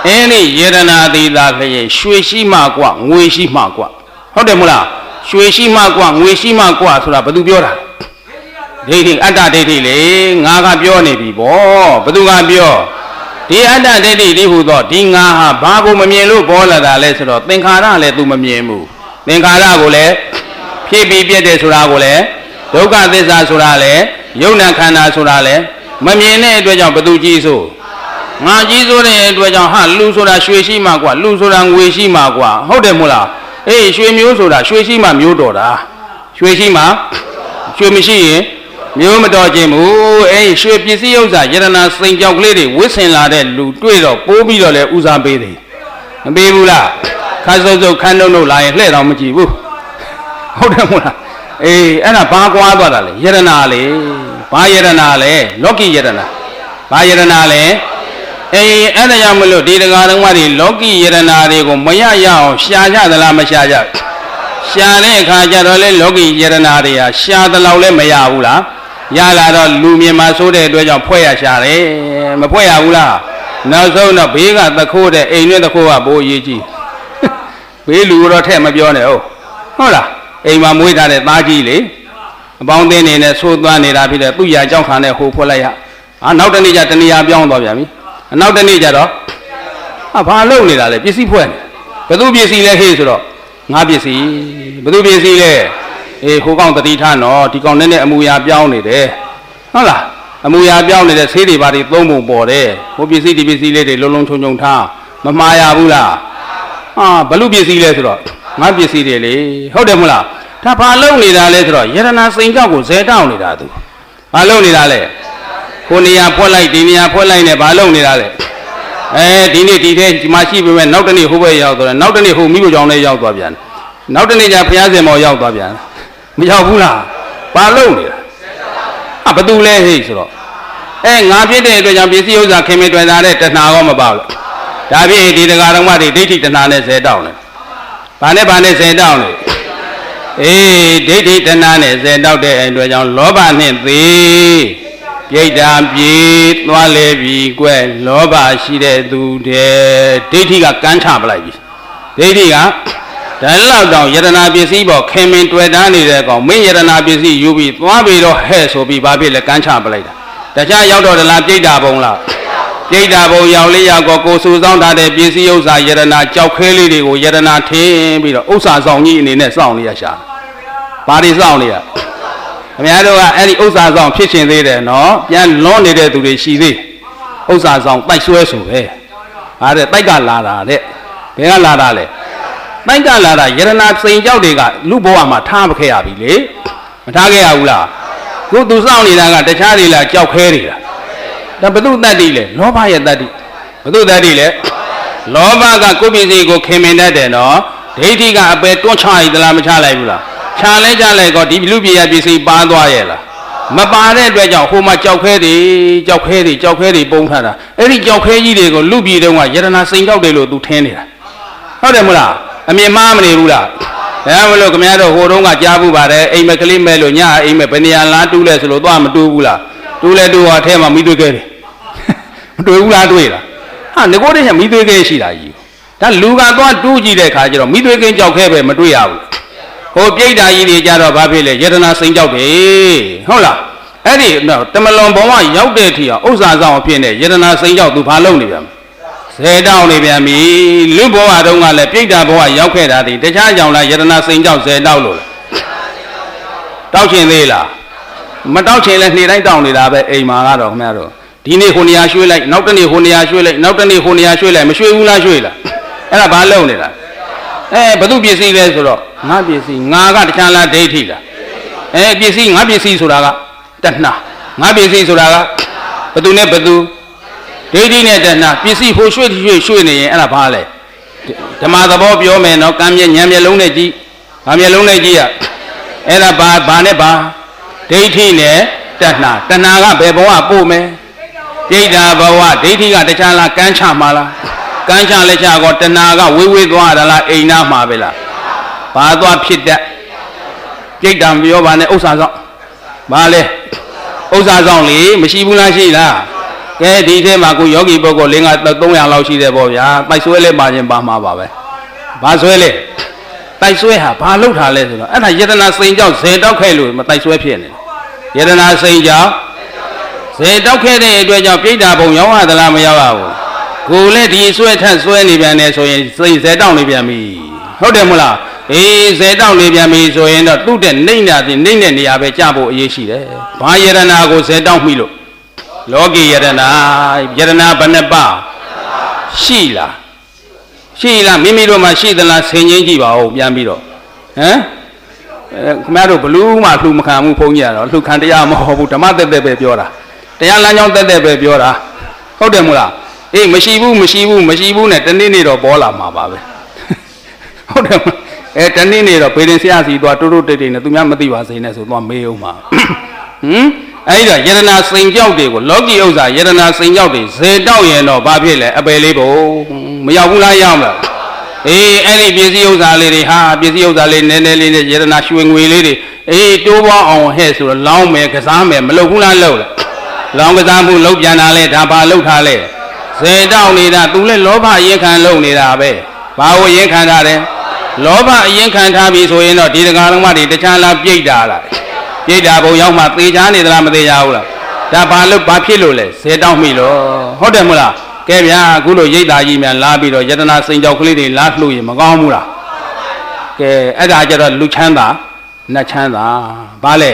Speaker 1: အဲ့ဒီယရနာသေးတာလျင်ရွှေရှိမှกว่าငွေရှိမှกว่าဟုတ်တယ်မလားရွှေရှိမှกว่าငွေရှိမှกว่าဆိုတာဘယ်သူပြောတာဒိဋ္ဌိအတ္တဒိဋ္ဌိလေငါကပြောနေပြီဗောဘယ်သူကပြောဒီအတ္တဒိဋ္ဌိဒီဟူသောဒီငါဟာဘာကိုမမြင်လို့ပေါ်လာတာလဲဆိုတော့သင်္ခါရလည်း तू မမြင်ဘူးသင်္ခါရကိုလည်းဖြစ်ပြီးပြည့်တယ်ဆိုတာကိုလည်းဒုက္ခသစ္စာဆိုတာလည်းယုံနာခန္ဓာဆိုတာလည်းမမြင်တဲ့အတွက်ကြောင့်ဘယ်သူကြီးဆိုငါကြီးဆိုတဲ့အတွက်ကြောင့်ဟာလူဆိုတာရွှေရှိမှกว่าလူဆိုတာငွေရှိမှกว่าဟုတ်တယ်မို့လားရွှေမျိုးဆိုတာရွှေရှိမှမျိုးတော်တာရွှေရှိမှရွှေမရှိရင်မျိုးမတော်ခြင်းဘူးရွှေပစ္စည်းဥစ္စာယရနာစိန်ကြောက်ကလေးတွေဝစ်ဆင်လာတဲ့လူတွေ့တော့ပိုးပြီးတော့လဲဦးစားပေးတယ်မပေးဘူးလားခါစုပ်စုပ်ခန်းနှုတ်လာရင်လှဲ့တော့မကြည့်ဘူးဟုတ်တယ်မို့လားအဲ့ဒါဘာကွာသွားတာလဲယရနာလေဘာယရနာလဲလောကီယရနာဘာယရနာလဲအဲ့ဒါကြောင့်မလို့ဒီတရားတော်တွေလောကီယရနာတွေကိုမရရအောင်ရှာကြသလားမရှာကြရှာတဲ့အခါကျတော့လေလောကီယရနာတွေဟာရှာသလောက်လည်းမရဘူးလားရလာတော့လူမြင်မှာဆိုတဲ့အတွက်ကြောင့်ဖွဲ့ရရှာတယ်မဖွဲ့ရဘူးလားနောက်ဆုံးတော့ဘေးကသခိုးတဲ့အိမ်နဲ့သခိုးကဘိုးအရေးကြီးဘေးလူတော့ထက်မပြောနဲ့ဟုတ်လားအိမ်မှာမွေးထားတဲ့သားကြီးလေအပေါင်းအသင်းနေနဲ့ဆိုးသွားနေတာဖြစ်တဲ့သူ့ရာကြောက်ခံတဲ့ဟိုဖွက်လိုက်ရနောက်တနေ့ကျတဏှာပြောင်းသွားပြန်ပြီနောက်တနေ့ကျတော့ဘာလုပ်နေတာလဲပစ္စည်းဖွဲ့နေဘယ်သူပစ္စည်းလဲဟေ့ဆိုတော့ငါပစ္စည်းဘယ်သူပစ္စည်းလဲ ဟိုကောင်တတိထနော်ဒီကောင်နဲ့အမူအရာပြောင်းနေတယ်ဟုတ်လားအမူအရာပြောင်းနေတဲ့ဆေးတွေပါတွေသုံးပုံပေါ်တယ်ဟိုပစ္စည်းဒီပစ္စည်းလေးတွေလုံးလုံးချုံချုံထားမမှားရဘူးလားဟာဘလူပစ္စည်းလဲဆိုတော့ငါပစ္စည်းတွေလေဟုတ်တယ်မလားဒါဘာလုံနေတာလဲဆိုတော့ယရနာစိန်ကြောက်ကိုဇဲတောင်းနေတာသူဘာလုံနေတာလဲကိုနေရာဖွက်လိုက်ဒီနေရာဖွက်လိုက်နဲ့ဘာလုံနေတာလဲဒီနေ့ဒီထဲဒီမှာရှိပေမဲ့နောက်တနေ့ဟိုဘက်ရောက်သွားတယ်နောက်တနေ့ဟိုမိဖို့ကြောင့်လည်းရောက်သွားပြန်နောက်တနေ့ကျဘုရားရှင်မော်ရောက်သွားပြန်မရောက်ဘူးလားဘာလုံနေတာဘသူလဲဟိဆိုတော့ငါဖြစ်တဲ့အတွက်ကြောင့်ပစ္စည်းဥစ္စာခင်မင်တွေ့တာတဲ့တဏှာရောမပေါ့လို့ဒါဖြင့်ဒီတရားတော်မှဒိဋ္ဌိတဏှာနဲ့ဇဲတောင်းတယ်ဘာနဲ့ဇဲတောင်းလဲဒိဋ္ဌိတဏှာနဲ့ဇဲတောက်တဲ့အတွက်ကြောင့်လောဘနဲ့သေးပြိတ္တာပြေသွားလေပြီကွယ်လောဘရှိတဲ့သူတဲ့ဒိဋ္ဌိကကမ်းချပလိုက်ပြီဒိဋ္ဌိကဒါလောက်တောင်ယတနာပစ္စည်းပေါ်ခင်မင်တွေ့တာနေတဲ့ကောင်မင်းယတနာပစ္စည်းယူပြီးသွားပြီးတော့ဟဲ့ဆိုပြီးဘာဖြစ်လဲကမ်းချပလိုက်တာတခြားရောက်တော့တလားပြိတ္တာဘုံလားပြိတ္တာဘုံရောက်လေးရောက်ကိုစုဆောင်းထားတဲ့ပစ္စည်းဥစ္စာယတနာကြောက်ခဲလေးတွေကိုယတနာထင်းပြီးတော့ဥစ္စာဆောင်ကြီးအနေနဲ့စောင့်နေရရှာဘာတွေစောင့်နေရခင်ဗျားတို့ကအဲ့ဒီဥစ္စာဆောင်ဖြစ်ရှင်သေးတယ်နော်ပြန်လွန်နေတဲ့သူတွေရှိသေးဥစ္စာဆောင်တိုက်ဆွဲဆိုပဲဟာတဲ့တိုက်ကလာတာတဲ့ဘယ်ကလာတာလဲတိုက်ကလာတာယရနာစိန်ကြောက်တွေကလူဘဝမှာထားမခဲ့ရပြီလေမထားခဲ့ရဘူးလားခုသူစောင့်နေတာကတခြားတွေလားကြောက်ခဲတွေလားဒါဘု து တတ္တိလေလောဘရဲ့တတ္တိဘု து တတ္တိလေလောဘကကိုယ်ပစ္စည်းကိုခင်မင်တတ်တယ်နော်ဒိဋ္ဌိကအပယ်တွန်းချရည်သလားမချလိုက်ဘူးလားခြံလဲကြလိုက်ကောဒီလူပြည်ရပစ္စည်းပါသွားရဲ့လားမပါတဲ့အတွက်ကြောင့်ဟိုမှာကြောက်ခဲတွေပုံထားတာအဲ့ဒီကြောက်ခဲကြီးတွေကိုလူပြည်တုန်းကယရနာစိန်ကြောက်တယ်လို့သူထင်းနေတာဟုတ်တယ်မလားအမြင်မှားမနေဘူးလားဒါမလို့ခင်ဗျားတို့ဟိုတုန်းကကြားဘူးပါတယ်အိမ်မက်ကလေးမဲ့လို့ညအိမ်မက်ဘယ်နေရာလားတူးလဲဆိုလို့သွားမတူးဘူးလားတူးလဲတူးဟောထဲမှာမိသွေးခဲတယ်မတွေ့ဘူးလားတွေ့လားဟာငကိုတည်းကမိသွေးခဲရှိတာကြီးဒါလူကသွားတူးကြည့်တဲ့ခါကျတော့မိသွေးကင်းကြောက်ခဲပဲမတွေ့ရဘူးဟိုပြိတ္တာကြီးတွေကြတော့ဘာဖြစ်လဲယတနာစိန်ကြောက်တယ်ဟုတ်လားအဲ့ဒီတမလွန်ဘဝရောက်တဲ့အထိအောင်ဥစ္စာဆောင်အဖြစ်နဲ့ယတနာစိန်ကြောက်သူဘာလုပ်နေပြန်ဇေတောင်းနေပြန်ပြီလူဘဝတုန်းကလည်းပြိတ္တာဘဝရောက်ခဲ့တာဒီတခြားကြောင့်လားယတနာစိန်ကြောက်ဇေတောက်လို့လားတောက်ချင်သေးလားမတောက်ချင်လဲနေ့တိုင်းတောင်းနေတာပဲအိမ်မှာကတော့ခင်ဗျားတို့ဒီနေ့ဟိုနေရာရွှေ့လိုက်နောက်တနေ့ဟိုနေရာရွှေ့လိုက်နောက်တနေ့ဟိုနေရာရွှေ့လိုက်မရွှေ့ဘူးလားရွှေ့လားအဲ့ဒါဘာလုပ်နေတာဘု து ပစ္စည်းလဲဆိုတော့ငါပစ္စည်းငါကတခြားလားဒိဋ္ဌိလားပစ္စည်းငါပစ္စည်းဆိုတာကတဏှာငါပစ္စည်းဆိုတာကဘသူနဲ့ဘသူဒိဋ္ဌိနဲ့တဏှာပစ္စည်းဟိုရွှေ့နေရင်အဲ့ဒါဘာလဲဓမ္မသဘောပြောမယ်နော်ကံမျက်ဉာဏ်မျက်လုံးနဲ့ကြည့်ဘာမျက်လုံးနဲ့ကြည့်ရအဲ့ဒါဘာနဲ့ဘာဒိဋ္ဌိနဲ့တဏှာကဘယ်ဘဝပို့မယ်ပြိတ္တာဘဝဒိဋ္ဌိကတခြားလားကမ်းချမှာလားကမ်းချလက်ချကောတဏှာကဝေးသွားတာလားအိမ်နာမှာပဲလားဘာသွားဖြစ်တတ်ပြိတ္တာမပြောပါနဲ့ဥစ္စာဆောင်ဘာလဲဥစ္စာဆောင်လေမရှိဘူးလားရှိလားကဲဒီထဲမှာကိုယောဂီပုဂ္ဂိုလ်300လောက်ရှိတယ်ပေါ့ဗျာတိုက်ဆွဲလဲပါခြင်းပါမှာပါပဲဘာဆွဲလဲတိုက်ဆွဲဟာဘာလောက်ထားလဲဆိုတော့အဲ့ဒါယတနာစိန်ကြောင့်ဇေတောက်ခဲ့လို့မတိုက်ဆွဲဖြစ်နေယတနာစိန်ကြောင့်ဇေတောက်ခဲ့တဲ့အတွက်ကြောင့်ပြိတ္တာဘုံရောက်ရသလားမရောက်ရဘူးကိုလည်းဒီဆွဲထက်ဆွဲနေပြန်တယ်ဆိုရင်စိတ်ဇေတောက်နေပြန်ပြီဟုတ်တယ်မလားဇေတောက်နေပြန်ပြီဆိုရင်တော့သူ့တဲ့နှိမ့်တဲ့နေရာပဲကြဖို့အရေးရှိတယ်ဘာယရနာကိုဇေတောက်မိလို့လောကီယရနာဘယ်နှပါရှိလားမိမိတို့မှာရှိသလားဆင်ချင်းကြည့်ပါဦးပြန်ပြီးတော့ခင်ဗျားတို့ဘလူးမှလှူမခံဘူးဘုန်းကြီးကတော့လှူခံတရားမဟုတ်ဘူးဓမ္မသက်သက်ပဲပြောတာတရားလမ်းကြောင်းသက်သက်ပဲပြောတာဟုတ်တယ်မို့လားမရှိဘူးနဲ့တနေ့တော့ပေါ်လာမှာပါပဲဟုတ်တယ်တနေ့တော့ဘေးရင်ဆရာစီသွားတိုးတိတ်နဲ့သူများမသိပါစေနဲ့ဆိုသွားမေးအောင်ပါအဲ့ဒါယရနာစိန်ကြောက်တွေကိုလောကီဥစ္စာယရနာစိန်ကြောက်တွေဇေတောက်ရင်တော့ဘာဖြစ်လဲအပယ်လေးပုံမရောက်ဘူးလားရောက်မလားအဲ့ဒီပစ္စည်းဥစ္စာလေးတွေဟာပစ္စည်းဥစ္စာလေးနည်းနည်းလေးနဲ့ယရနာရွှေငွေလေးတွေတိုးပွားအောင်ဟဲ့ဆိုတော့လောင်းမယ်ကစားမယ်မလုပ်ဘူးလားလုပ်လားလောင်းကစားမှုလုပ်ပြန်တာလဲဒါဘာလုပ်ထားလဲဇေတောက်နေတာသူလဲလောဘအရင်ခံလုပ်နေတာပဲဘာကိုအရင်ခံထားတယ်လောဘအရင်ခံထားပြီဆိုရင်တော့ဒီတရားလုံးမတွေတခြားလားပြိတ္တာလားပြိတ္တာဘုံရောက်မှသေချာနေသလားမသေချာဘူးလားဒါဘာဖြစ်လို့လဲဇေတောက်မိလို့ဟုတ်တယ်မလားကဲဗျာအခုလိုရိတ်တာကြီးများလာပြီးတော့ယတနာစိန်ကြောက်ကလေးတွေလာလှလို့ရင်မကောင်းဘူးလားကဲအဲ့ဒါကြတော့လူချမ်းသာ နတ်ချမ်းသာဘာလဲ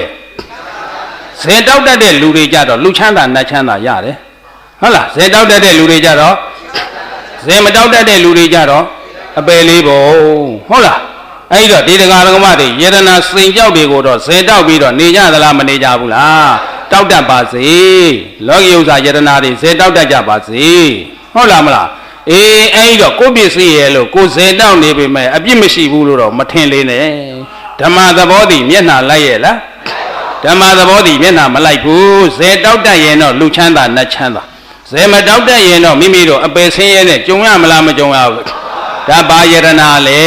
Speaker 1: ဇေတောက်တတ်တဲ့လူတွေကြတော့လူချမ်းသာနတ်ချမ်းသာရတယ်ဟုတ်လားဇေတောက်တတ်တဲ့လူတွေကြတော့ဇေမတောက်တတ်တဲ့လူတွေကြတော့အပယ်လေးပုံဟုတ်လားအဲ့တော့ဒီတရားဓမ္မတွေယတနာစိန်ကြောက်တွေကိုတော့ဇေတောက်ပြီးတော့နေကြသလားမနေကြဘူးလားတောက်တတ်ပါစေလောကီဥစ္စာယတနာတွေဇေတောက်တတ်ကြပါစေဟုတ်လားမလားအေးအဲ့တော့ကိုပစ္စည်းရဲ့လို့ကိုဇေတောက်နေပေမဲ့အပြစ်မရှိဘူးလို့တော့မထင်လေးနဲ့ဓမ္မသဘောတည်မျက်နှာလိုက်ရဲ့လားဓမ္မသဘောတည်မျက်နှာမလိုက်ဘူးဇေတောက်တတ်ရင်တော့လူချမ်းသာနတ်ချမ်းသာဇေမတောက်တတ်ရင်တော့မိမိတို့အပယ်ဆင်းရဲနဲ့ကြုံရမလားမကြုံရဘူးဒါဘာယတနာလဲ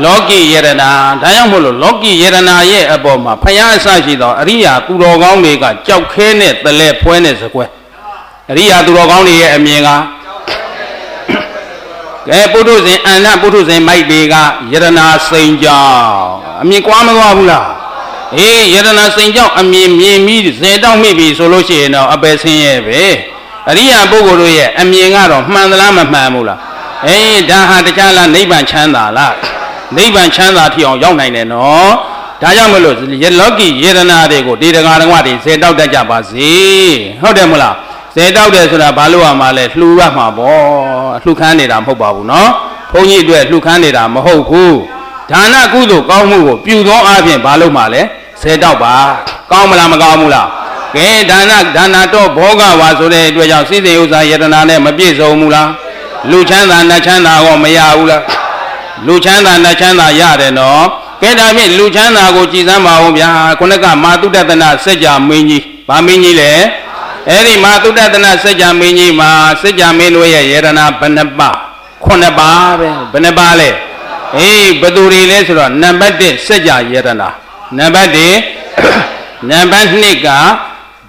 Speaker 1: လောကီယတနာဒါကြောင့်မို့လို့လောကီယတနာရဲ့အပေါ်မှာဖယားအစရှိသောအရိယာသူတော်ကောင်းတွေကကြောက်ခဲနဲ့တလဲဖွဲနဲ့စကွဲအရိယာသူတော်ကောင်းတွေရဲ့အမြင်ကကဲပုထုဇဉ်အန္တပုထုဇဉ်မိုက်တွေကယတနာစိန်ကြောင့်အမြင်ကွာမသွားဘူးလားအေးယတနာစိန်ကြောင့်အမြင်မြင်ပြီးဇေတောက်မိပြီဆိုလို့ရှိရင်တော့အပယ်ဆင်းရဲပဲအရိယာပုဂ္ဂိုလ်တို့ရဲ့အမြင်ကတော့မှန်သလားမမှန်ဘူးလားအေးဒါဟာတခြားလားနိဗ္ဗာန်ချမ်းသာလားနိဗ္ဗာန်ချမ်းသာထီအောင်ရောက်နိုင်တယ်နော်ဒါကြောင့်မလို့လောကီယတနာတွေကိုဒီတရားဓမ္မတွေဇေတောက်တတ်ကြပါစေဟုတ်တယ်မလားဇေတောက်တယ်ဆိုတာဘာလို့ရမှာလဲလှူရမှာပေါ့လှူခန်းနေတာမဟုတ်ပါဘူးနော်ဘုန်းကြီးအတွက်လှူခန်းနေတာမဟုတ်ဘူးဒါနကုသိုလ်ကောင်းမှုကိုပြုသောအပြင်ဘာလို့မှာလဲဇေတောက်ပါကောင်းမလားမကောင်းဘူးလားကဲဒါနတော့ဘောဂဝါဆိုတဲ့အတွက်ကြောင့်စိတ္တဥစ္စာယတနာနဲ့မပြည့်စုံဘူးလားလူချမ်းသာနတ်ချမ်းသာကောမရဘူးလားလူချမ်းသာနတ်ချမ်းသာရတယ်နော်ကဲဒါဖြင့်လူချမ်းသာကိုကြည်စမ်းပါဦးဗျာခုနကမာတုတ္တနာစัจ जा မင်းကြီးဗာမင်းကြီးလေအဲ့ဒီမာတုတ္တနာစัจ जा မင်းကြီးမှာစัจ जा မင်းတို့ရဲ့ယတနာဘယ်နှပါ9ပါပဲဘယ်နှပါလဲအေးဘယ်သူတွေလဲဆိုတော့နံပါတ်1စัจ जा ယတနာနံပါတ်2နံပါတ်2က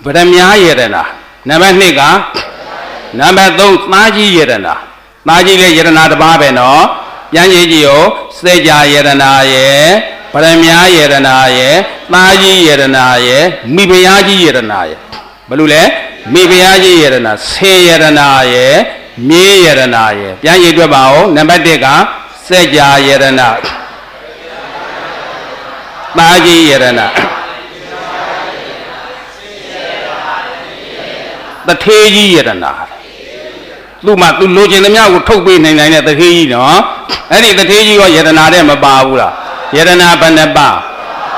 Speaker 1: ဗရမ ्या ယတနာနံပါတ်2ကနံပါတ်3သားကြီးယတနာသားကြီးလည်းယတနာတစ်ပါးပဲနော်ပြန်ကြည့်ကြည့်ရောစัจ जा ယတနာရဲ့ဗရမ ्या ယတနာရဲ့သားကြီးယတနာရဲ့မိဖုရားကြီးယတနာရဲ့ဘယ်လိုလဲမိဖုရားကြီးယတနာဆေယတနာရဲ့မြေယတနာရဲ့ပြန်ကြည့်တွေ့ပါဦးနံပါတ်1ကစัจ जा ယတနာသားကြီးယတနာတထေးကြီးယတနာသူ့မှာသူလိုချင်သမျှကိုထုတ်ပေးနိုင်တဲ့တထေးကြီးနော်အဲ့ဒီတထေးကြီးရောယတနာတဲ့မပါဘူးလားယတနာဘယ်နှပါ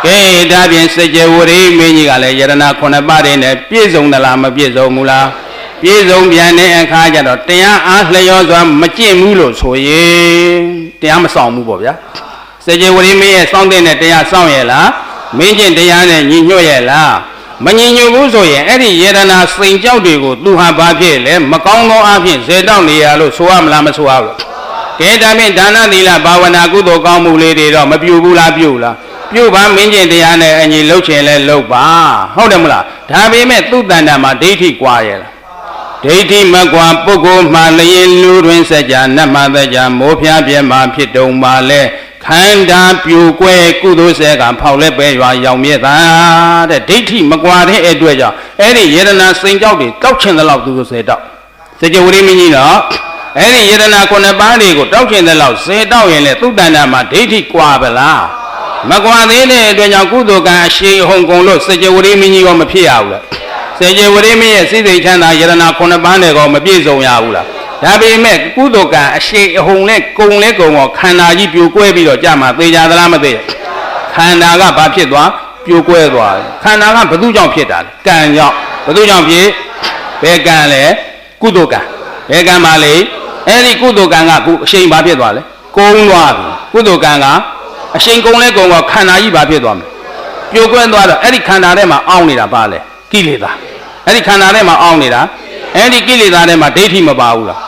Speaker 1: ကဲဒါပြင်စัจ ဝရိမင်းကြီးကလည်းယတနာ9ပါးတည်းနဲ့ပြည့်စုံသလားမပြည့်စုံဘူးလားပြည့်စုံပြန်တဲ့အခါကျတော့တရားအားလျောစွာမကျင့်ဘူးလို့ဆိုရင်တရားမဆောင်ဘူးပေါ့ဗျာစัจ ဝရိမင်းရဲ့စောင့်တဲ့တရားစောင့်ရဲ့လားမင်းကျင့်တရားနဲ့ညီညွတ်ရဲ့လားမငြိမ်ညွတ်ဘူးဆိုရင်အဲ့ဒီယတနာစိန်ကြောက်တွေကိုသူဟာဘာဖြစ်လဲမကောင်းသောအဖြစ်ဇေတောက်နေရလို့ဆိုရမလားမဆိုရဘူးကဲဒါဖြင့်ဒါနသီလဘာဝနာကုသိုလ်ကောင်းမှုလေးတွေတော့မပြုဘူးလားပြုလားပြုပါမင်းကျင့်တရားနဲ့အညီလှုပ်ချင်လဲလှုပ်ပါဟုတ်တယ်မလားဒါပေမဲ့သူ့တဏ္ဍာမှာဒိဋ္ဌိကွာရဲ့လားဒိဋ္ဌိမကွာပုဂ္ဂိုလ်မှလျင်လူတွင်စัจ जा နတ်မှစัจ जा မိုးဖျားပြဲမှာဖြစ်တုံပါလဲခန္ဓာပြိုကွဲကုသိုလ်ဆဲကဖောက်လက်ပဲရွာရောင်မြဲတာတဲ့ဒိဋ္ဌိမကွာတဲ့အတွက်ကြောင့်အဲ့ဒီယတနာစိန်ကြောက်တွေတောက်ချင်တဲ့လောက်သူတို့ဆဲတောက်စัจ ဝရိမင်းကြီးတော့အဲ့ဒီယတနာ9ပါးတွေကိုတောက်ချင်တဲ့လောက်ဆဲတောက်ရင်လေသူ့တဏ္ဍာမှာဒိဋ္ဌိကွာပါလားမကွာသေးတဲ့အတွက်ကြောင့်ကုသိုလ်ကံအရှိန်ဟုန်ကုန်လို့စัจ ဝရိမင်းကြီးရောမဖြစ်ရဘူးလားစัจ ဝရိမင်းရဲ့စိစိတ်ချမ်းသာယတနာ9ပါးနဲ့ကောမပြည့်စုံရဘူးလားဒါပေမဲ့ကုသိုလ်ကံအရှိန်အဟုန်နဲ့ကုံလဲကုံတော့ခန္ဓာကြီးပြိုကွဲပြီးတော့ကြာမှာသေကြသလားမသေခန္ဓာကဘာဖြစ်သွားပြိုကွဲသွားတယ်ခန္ဓာကဘယ်သူကြောင့်ဖြစ်တာလဲကံကြောင့်ဘယ်သူကြောင့်ဖြစ်ဘယ်ကံလဲကုသိုလ်ကံဘယ်ကံပါလဲအဲ့ဒီကုသိုလ်ကံကခုအရှိန်ဘာဖြစ်သွားလဲကုံသွားပြီကုသိုလ်ကံကအရှိန်ကုံလဲကုံတော့ခန္ဓာကြီးဘာဖြစ်သွားမလဲပြိုကွဲသွားတော့အဲ့ဒီခန္ဓာထဲမှာအောင်းနေတာပါလဲကိလေသာအဲ့ဒီခန္ဓာထဲမှာအောင်းနေတာအဲ့ဒီကိလေသာထဲမှာဒိဋ္ဌိမပါဘူးလား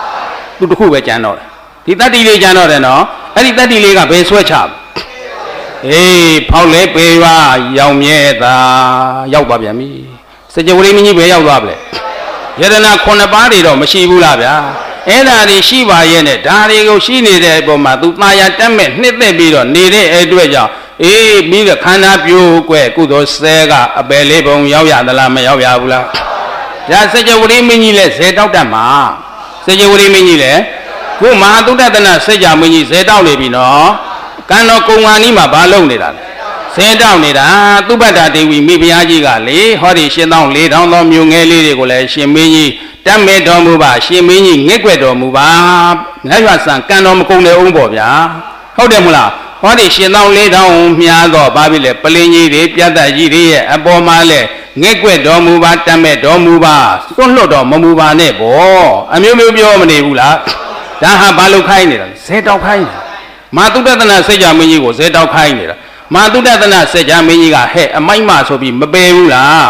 Speaker 1: သူတစ်ခုပဲကြံတော့တယ်ဒီတတ္တိလေးကြံတော့တယ်နော်အဲ့ဒီတတ္တိလေးကဘယ်ဆွဲချအေးဖောက်လဲပေရွာရောင်မြဲတာရောက်သွားပြန်ပြီစัจ ဝရိမင်းကြီးပဲရောက်သွားပြီယတနာ9ပါးတွေတော့မရှိဘူးလားဗျာအဲ့ဒါတွေရှိပါရဲ့နဲ့ဒါတွေကိုရှိနေတဲ့အပေါ်မှာသူသာယာတက်မဲ့နှစ်သက်ပြီးတော့နေတဲ့အတွက်ကြောင့်အေးပြီးတော့ခန္ဓာပြိုးကွဲကုသိုလ်ဆဲကအပယ်လေးပုံရောက်ရသလားမရောက်ရဘူးလားဒါစัจ ဝရိမင်းကြီးလဲဇေတောက်တတ်မှာစัจ ဝရိမင်းကြီးလဲခုမဟာသုတ္တနာစัจ जा မင်းကြီးဇေတောက်နေပြီနော်ကံတော်ကုံဝါနီးမှာဘာလုပ်နေတာလဲ ဇဲတောက်နေတာသုဘတ္တဒေဝီမိဖုရားကြီးကလေဟောဒီရှင်သော၄တောင်းသောမြို့ငယ်လေးတွေကိုလည်းရှင်မင်းကြီးတတ်မဲ့တော်မူပါရှင်မင်းကြီးငှက်ွက်တော်မူပါငါ့ရွာဆံကံတော်မကုန်တဲ့အောင်ပေါ့ဗျာဟုတ်တယ်မလားဟောဒီရှင်သော၄တောင်းမြားတော့ဘာဖြစ်လဲပလင်းကြီးတွေပြတ်တတ်ကြီးတွေရဲ့အပေါ်မှာလဲငှက်ွက်တော်မူပါတတ်မဲ့တော်မူပါစွန့်လွတ်တော်မမူပါနဲ့ပေါ့အမျိုးမျိုးပြောမနေဘူးလားဒါဟာဘာလို့ခိုင်းနေတာဇဲတောက်ခိုင်းနေတာမာတုတ္တနာစိတ်ကြမင်းကြီးကိုဇဲတောက်ခိုင်းနေတာမာတုတ္တနာစိတ်ကြမင်းကြီးကဟဲ့အမိုက်မဆိုပြီးမပယ်ဘူးလား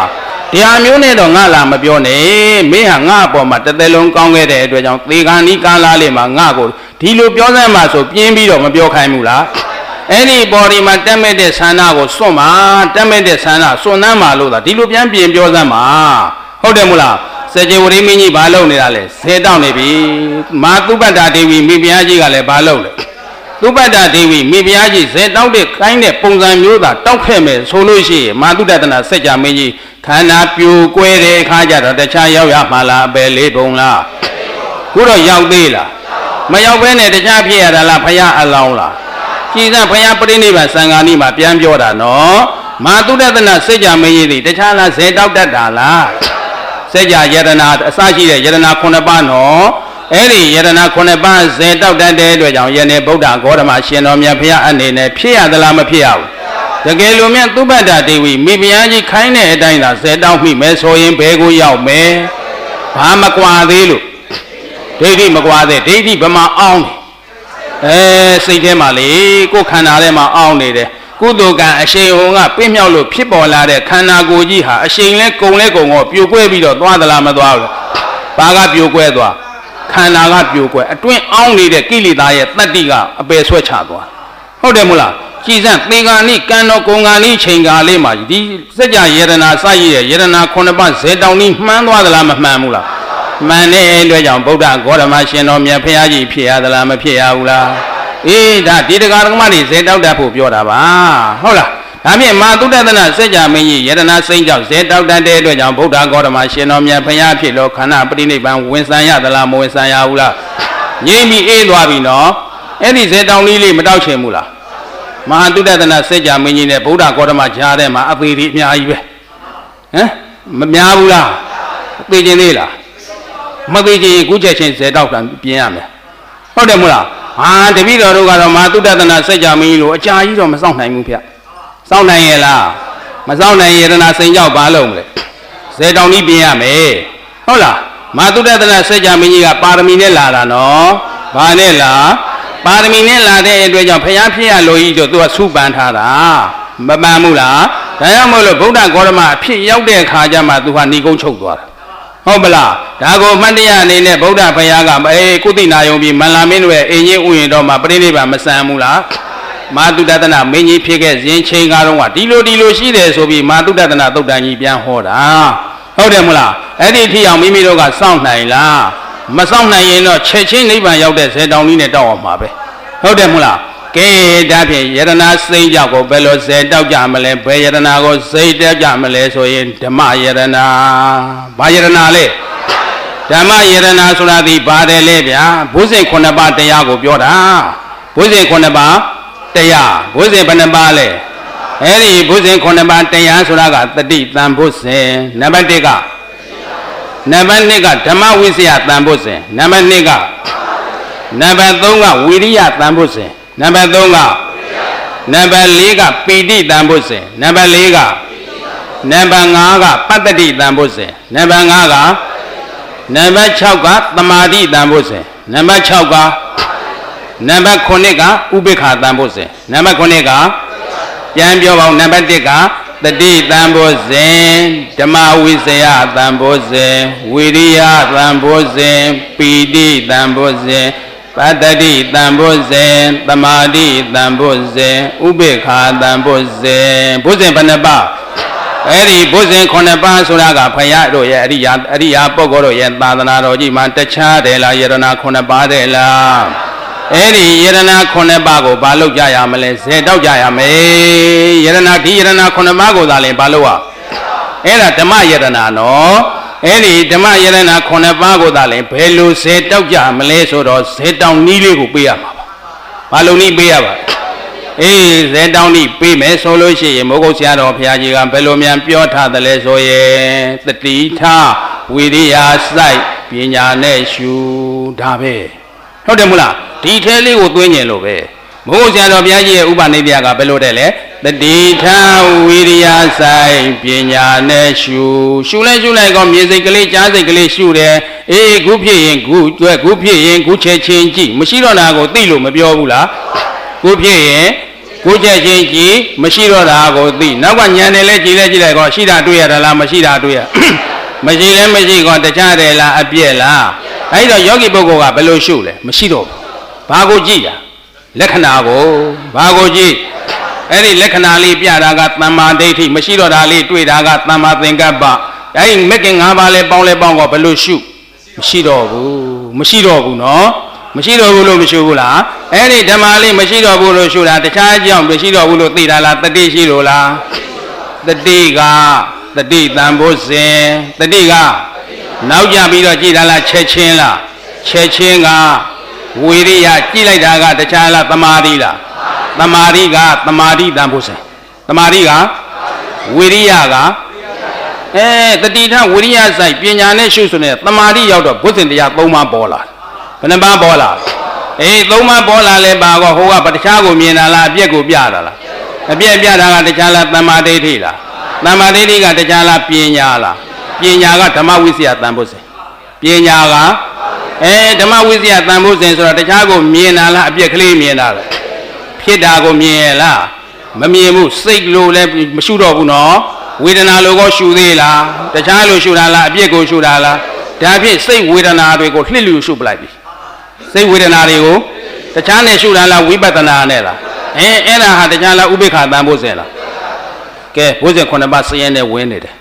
Speaker 1: တရားမျိုးနဲ့တော့ငါလာမပြောနဲ့မင်းဟာငါအပေါ်မှာတစ်သက်လုံးကောင်းခဲ့တဲ့အတွက်ကြောင့်သေခါနီးကားလားလေးမှာငါကိုဒီလိုပြောစမ်းမှာဆိုပြင်းပြီးတော့မပြောခိုင်းဘူးလားအဲ့ဒီပေါ်ဒီမှာတက်မဲ့တဲ့ဆန္ဒကိုစွန့်မှာတက်မဲ့တဲ့ဆန္ဒစွန့်နှမ်းမှာလို့သာဒီလိုပြန်ပြင်ပြောစမ်းမှာဟုတ်တယ်မို့လားစကြဝဠာမင်းကြီးဘာလုပ်နေတာလဲဇဲတောက်နေပြီမာသုဘတ္တဒေဝီမိဖုရားကြီးကလည်းဘာလုပ်လဲသုဘတ္တဒေဝီမိဖုရားကြီးဇဲတောက်တဲ့ခိုင်းတဲ့ပုံစံမျိုးသာတောက်ခဲ့မယ်ဆိုလို့ရှိရင်မာသုတ္တနာစကြမင်းကြီးခန္ဓာပြိုကွဲတဲ့အခါကျတော့တခြားရောက်ရမှာလားအပယ်လေးပုံလားခုတော့ရောက်သေးလားမရောက်ဘဲနဲ့တခြားဖြစ်ရတာလားဖယားအလောင်းလားကြည်စံဖယားပရိနိဗ္ဗာန်စံဃာနိမှာပြန်ပြောတာနော်မာသုတ္တနာစကြမင်းကြီးတွေတခြားလားဇဲတောက်တတ်တာလားစကြယတနာအစရှိတဲ့ယတနာ9ပါးနော်အဲ့ဒီယတနာ9ပါးဇဲတောက်တတ်တဲ့အတွက်ကြောင့်ယနေ့ဗုဒ္ဓဂေါတမရှင်တော်မြတ်ဖယားအနေနဲ့ဖြစ်ရသလားမဖြစ်ရဘူးတကယ်လို့မြတ်သုဘတ္တဒေဝီမိဖုရားကြီးခိုင်းတဲ့အတိုင်းသာဇဲတောက်မိမယ်ဆိုရင်ဘယ်ကိုရောက်မယ်ဘာမကွာသေးလို့ဒိဋ္ဌိမကွာသေးဒိဋ္ဌိဘယ်မှာအောင်းစိတ်ထဲမှာလေကိုယ်ခန္ဓာထဲမှာအောင်းနေတယ်ကုသိုလ်ကံအရှိန်ဟောကပြင်းမြောက်လို့ဖြစ်ပေါ်လာတဲ့ခန္ဓာကိုယ်ကြီးဟာအရှိန်လဲကုံလဲကုံတော့ပြိုကွဲပြီးတော့သွားသလားမသွားဘူးဘာကပြိုကွဲသွားခန္ဓာကပြိုကွဲအတွင်းအောင်းနေတဲ့ကိလေသာရဲ့တတ္တိကအပယ်ဆွဲချသွားဟုတ်တယ်မို့လားကြည်စံသင်္ကာနိကံတော်ကုံကာနိချိန်ကာလေးမှာဒီစကြယေရနာစရည်ရဲ့ယေရနာ9ပါးဇေတောင်ကြီးမှန်းသွားသလားမမှန်ဘူးလားမှန်တဲ့အတွက်ကြောင့်ဗုဒ္ဓဂေါတမရှင်တော်မြတ်ဖရာကြီးဖြစ်ရသလားမဖြစ်ရဘူးလားအေးဒါဒီတရားဓမ္မတွေဇေတောက်တတ်ဖို့ပြောတာပါဟုတ်လားဒါဖြင့်မာသုတ္တနာစကြမင်းကြီးယေရနာစိမ့်ကြောင့်ဇေတောက်တတ်တဲ့အတွက်ကြောင့်ဗုဒ္ဓဂေါတမရှင်တော်မြတ်ဖရာဖြစ်လို့ခန္ဓာပရိနိဗ္ဗာန်ဝင်ဆံရသလားမဝင်ဆံရဘူးလားငြိမ့်ပြီးအေးသွားပြီနော်အဲ့ဒီဇေတောင်လေးမတောက်ချင်ဘူးလားမဟာသုတ္တနာစကြမင်းကြီးနဲ့ဗုဒ္ဓဂေါတမကြားထဲမှာအပေတွေအများကြီးပဲဟမ်မများဘူးလားသိကျင်သေးလားမသိကျင်ခုချက်ချင်းဇေတောက်တာပြင်ရမယ်ဟုတ်တယ်မို့လားဟာတပည့်တော်တို့ကတော့မဟာသုတ္တနာစကြမင်းကြီးလိုအကြာကြီးတော့မစောင့်နိုင်ဘူးဗျစောင့်နိုင်ရဲ့လားမစောင့်နိုင်ရတနာစိန်ကြောက်ဘာလုံးလဲဇေတောင်ကြီးပြင်ရမယ်ဟုတ်လားမဟာသုတ္တနာစကြမင်းကြီးကပါရမီနဲ့လာတာနော်ဘာနဲ့လားပါရမီနဲ့လာတဲ့အတွက်ကြောင့်ဖျားဖြစ်ရလို့ကြီးတော့သူကစုပန်ထားတာမပန်ဘူးလားဒါကြောင့်မို့လို့ဗုဒ္ဓဂေါတမအဖြစ်ရောက်တဲ့အခါကျမှသူကဏီကုန်းချုပ်သွားတာဟုတ်ပလားဒါကိုမှတ်တရအနေနဲ့ဗုဒ္ဓဘုရားကကုသိနာယုံပြီးမန္လာမင်းတို့ရဲ့အင်းကြီးဥယျာဉ်တော်မှာပြိဋိဘံမဆန်ဘူးလားမာတုတ္တနာမင်းကြီးဖြစ်ခဲ့စဉ်ချိန်ကားတော့ကဒီလိုရှိတယ်ဆိုပြီးမာတုတ္တနာသုတ်တန်ကြီးပြန်ဟောတာဟုတ်တယ်မလားအဲ့ဒီထီအောင်မိမိတို့ကစောင့်နိုင်လားမစောင့်နိုင်ရင်တော့ချက်ချင်းနိဗ္ဗာန်ရောက်တဲ့ဇေတောင်ကြီးနဲ့တောက်အောင်ပါပဲဟုတ်တယ်မလားကဲဒါဖြင့်ယတနာစိမ့်ကြောက်ကိုဘယ်လိုဇေတောက်ကြမလဲဘယ်ယတနာကိုစိတ်တက်ကြမလဲဆိုရင်ဓမ္မယတနာဘာယတနာလဲဓမ္မယတနာဆိုတာဒီပါတယ်လေဗျာဘုဇင်9ပါးတရားကိုပြောတာဘုဇင်9ပါးတရားဘုဇင်ဘယ်နှပါးလဲအဲ့ဒီဘုဇင်9ပါးတရားဆိုတာကတတိတန်ဘုဇင်နံပါတ်1ကနံပါတ်2ကဓမ္မဝိဇယတန်ဘုဇင်နံပါတ်2ကနံပါတ်3ကဝိရိယတန်ဘုဇင်နံပါတ်3ကနံပါတ်4ကပီတိတန်ဘုဇင်နံပါတ်4ကနံပါတ်5ကပတ္တတိတန်ဘုဇင်နံပါတ်5ကနံပါတ်6ကသမာဓိတန်ဘုဇင်နံပါတ်6ကနံပါတ်9ကဥပိ္ပခာတန်ဘုဇင်နံပါတ်9ကပြန်ပြောပါဦးနံပါတ်1ကတတိတန်ဘုဇင်ဓမ္မဝိဇယတန်ဘုဇင်ဝိရိယတန်ဘုဇင်ပီတိတန်ဘုဇင်ပတ္တတိတန်ဘုဇင်သမာဓိတန်ဘုဇင်ဥပိ္ပခာတန်ဘုဇင်ဘုဇင်ဘယ်နှပါအဲ့ဒီဘုဇင်9ပါးဆိုတာကဘုရားတို့ရဲ့အရိယာပုဂ္ဂိုလ်တို့ရဲ့သာသနာတော်ကြီးမှာတခြားတယ်လားယရနာ9ပါးတယ်လားအဲ့ဒီယရနာ9ပါးကိုဘာလုပ်ကြရမလဲဇေတောက်ကြရမယ်ယရနာဒီယရနာ9ပါးကိုသာလဲဘာလုပ်ရအဲ့ဒါဓမ္မယရနာနော်အဲ့ဒီဓမ္မယရနာ9ပါးကိုသာလဲဘယ်လိုဇေတောက်ကြမလဲဆိုတော့ဇေတောက်နည်းလေးကိုပေးရမှာပါဘာလို့နည်းပေးရပါ အေးဇေတောင်းဤပေးမယ်ဆိုလို့ရှိရင်မိုးကုတ်ဆရာတော်ဘုရားကြီးကဘယ်လိုများပြောထားတယ်လဲဆိုရင်တတိထဝိရိယစိုက်ပညာနဲ့ရှုဒါပဲဟုတ်တယ်မလားဒီထဲလေးကိုသွင်းကျင်လို့ပဲမိုးကုတ်ဆရာတော်ဘုရားကြီးရဲ့ဥပနိဒေယကဘယ်လိုတဲ့လဲတတိထဝိရိယစိုက်ပညာနဲ့ရှုလိုက်ကောမြေစိတ်ကလေးကြားစိတ်ကလေးရှုတယ်အေးခုဖြစ်ရင်ခုကျွဲခုဖြစ်ရင်ခုချဲချင်းကြည့်မရှိတော့တာကိုသိလို့မပြောဘူးလားခုဖြစ်ရင်ကိုချက်ချင်းကြည့်မရှိတော့တာကိုသိနောက်ကညံတယ်လဲကြည်လိုက်ကောရှိတာတွေ့ရတာလားမရှိတာတွေ့ရမရှိလဲမရှိကောတခြားတယ်လားအပြည့်လားအဲ့တော့ယောဂီပုဂ္ဂိုလ်ကဘယ်လိုရှုလဲမရှိတော့ဘူးဘာကိုကြည့်တာလက္ခဏာကိုဘာကိုကြည့်အဲ့ဒီလက္ခဏာလေးပြတာကသမ္မာဒိဋ္ဌိမရှိတော့တာလေးတွေ့တာကသမ္မာသင်္ကပ္ပအဲ့ဒီမက္ကင်၅ပါးလဲပေါင်းကောဘယ်လိုရှုမရှိတော့ဘူးနော်မရှိတော့ဘူးလို့မရှိဘူးလားအဲ့ဒီဓမ္မလေးမရှိတော့ဘူးလို့ရှုတာတခြားအကြောင်းမရှိတော့ဘူးလို့သိတာလားတတိရှိလို့လားတတိကတတိတန်ဖို့စဉ်တတိကနောက်ကြပြီးတော့ကြည်တာလားချက်ချင်းလားချက်ချင်းကဝိရိယကြည်လိုက်တာကတခြားလားသမာဓိလားသမာဓိကသမာဓိတန်ဖို့စဉ်သမာဓိကဝိရိယကတတိထဝိရိယစိုက်ပညာနဲ့ရှုဆိုနေသမာဓိရောက်တော့ဘုဇင်တရား၃ပါးပေါ်လာဘယ်နှပါးပေါ်လာအေး၃ပါးပေါ်လာလဲပါကောဟိုကတခြားကိုမြင်တာလားအပြက်ကိုပြတာလားအပြက်ပြတာကတခြားလားသမ္မာဒိဋ္ဌိလားသမ္မာဒိဋ္ဌိကတခြားလားပညာလားပညာကဓမ္မဝိစီယတန်ဖို့စဉ်ပညာကဓမ္မဝိစီယတန်ဖို့စဉ်ဆိုတော့တခြားကိုမြင်တာလားအပြက်ကလေးမြင်တာလားဖြစ်တာကိုမြင်ရလားမမြင်ဘူးစိတ်လို့လည်းမရှုတော့ဘူးနော်ဝေဒနာလိုကိုရှုသေးလားတခြားလိုရှုတာလားအပြက်ကိုရှုတာလားဒါဖြင့်စိတ်ဝေဒနာတွေကိုလှစ်လူရှုပလိုက်ပြီစိတ်ဝေဒနာတွေကိုတခြားနဲ့ရှုတာလားဝိပဿနာနဲ့လားအဲ့ဒါဟာတခြားလားဥပိ္ပခာတန်ဖို့စဉ်လားကဲဘုဇင်9ပါးစည်ရဲနဲ့ဝင်နေတယ်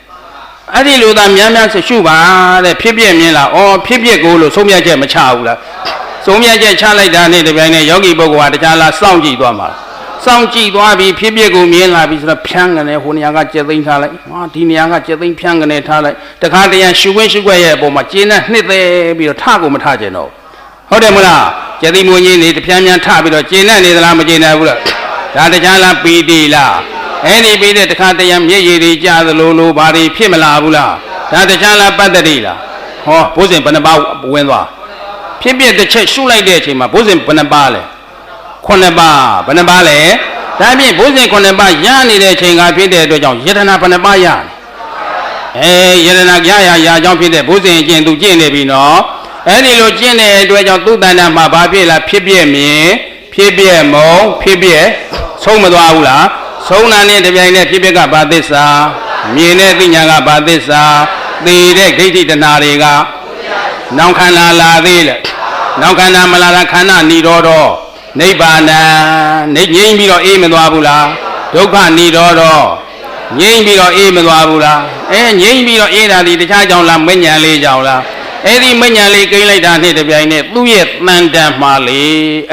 Speaker 1: အဲ့ဒီလိုသာများရှုပါတဲ့ဖြစ်ပြမြင်လားဩဖြစ်ပြကိုလို့ဆုံးဖြတ်ချက်မချဘူးလားဆုံးဖြတ်ချက်ချလိုက်တာနဲ့တပြိုင်နက်ယောဂီပုဂ္ဂိုလ်ဟာတခြားလားစောင့်ကြည့်သွားမှာစောင့်ကြည့်သွားပြီးဖြစ်ပြကိုမြင်လာပြီးဆိုတော့ဖြန်းကနေဟိုနေရာကကြက်သိမ်းထားလိုက်ဒီနေရာကကြက်သိမ်းဖြန်းကနေထားလိုက်တခါတရံရှုခွင့်ရဲ့အပေါ်မှာကျင်းနဲ့နှစ်သေးပြီးတော့ထကိုမထကျင်တော့ဟုတ်တယ်မလားကြက်သိမ်းမွေးကြီးနေတဖြန်းဖြန်းထပြီးတော့ကျင်းနဲ့နေသလားမကျင်းနိုင်ဘူးလားဒါတခြားလားပီတိလားအဲ့ဒီပြီးတဲ့တခါတရံမျက်ရည်တွေကျသလိုဘာတွေဖြစ်မလာဘူးလားဒါတခြားလားပတ္တတိလားဟောဘုဇင်ဘယ်နှပါဝင်သွားဖြစ်ပြတစ်ချက်ရှုလိုက်တဲ့အချိန်မှာဘုဇင်ဘယ်နှပါလဲ9ပါးဘယ်နှပါးလဲဒါဖြင့်ဘုဇင်9ပါးရနေတဲ့အချိန်ကဖြစ်တဲ့အတွက်ကြောင့်ယတနာဘယ်နှပါးရယတနာရကြောင့်ဖြစ်တဲ့ဘုဇင်အကျင့်သူကျင့်နေပြီနော်အဲ့ဒီလိုကျင့်တဲ့အတွက်ကြောင့်သူ့တဏ္ဍာမှာဘာဖြစ်လားဖြစ်ပြမြင်ဖြစ်ပြမုံဖြစ်ပြဆုံးမသွားဘူးလားဆုံးတာနဲ့တပြိုင်နက်ဖြစ်ပြကဘာသစ္စာမြင်တဲ့သိညာကဘာသစ္စာသိတဲ့ဒိဋ္ဌိတဏှာတွေကနောင်ခန္ဓာလာသေးလေနောင်ခန္ဓာမလာတာခန္ဓာနိရောဓနိဗ္ဗာန်ငြိမ့်ပြီးတော့အေးမသွားဘူးလားဒုက္ခနိရောဓငြိမ့်ပြီးတော့အေးမသွားဘူးလားငြိမ့်ပြီးတော့အေးတာဒီတခြားကြောင့်လားမဉ္ဇဉ်လေးကြောင့်လားအဲ့ဒီမဉ္ဇဉ်လေးကိန်းလိုက်တာနဲ့တပြိုင်နဲ့သူ့ရဲ့တန်တန်မှာလေ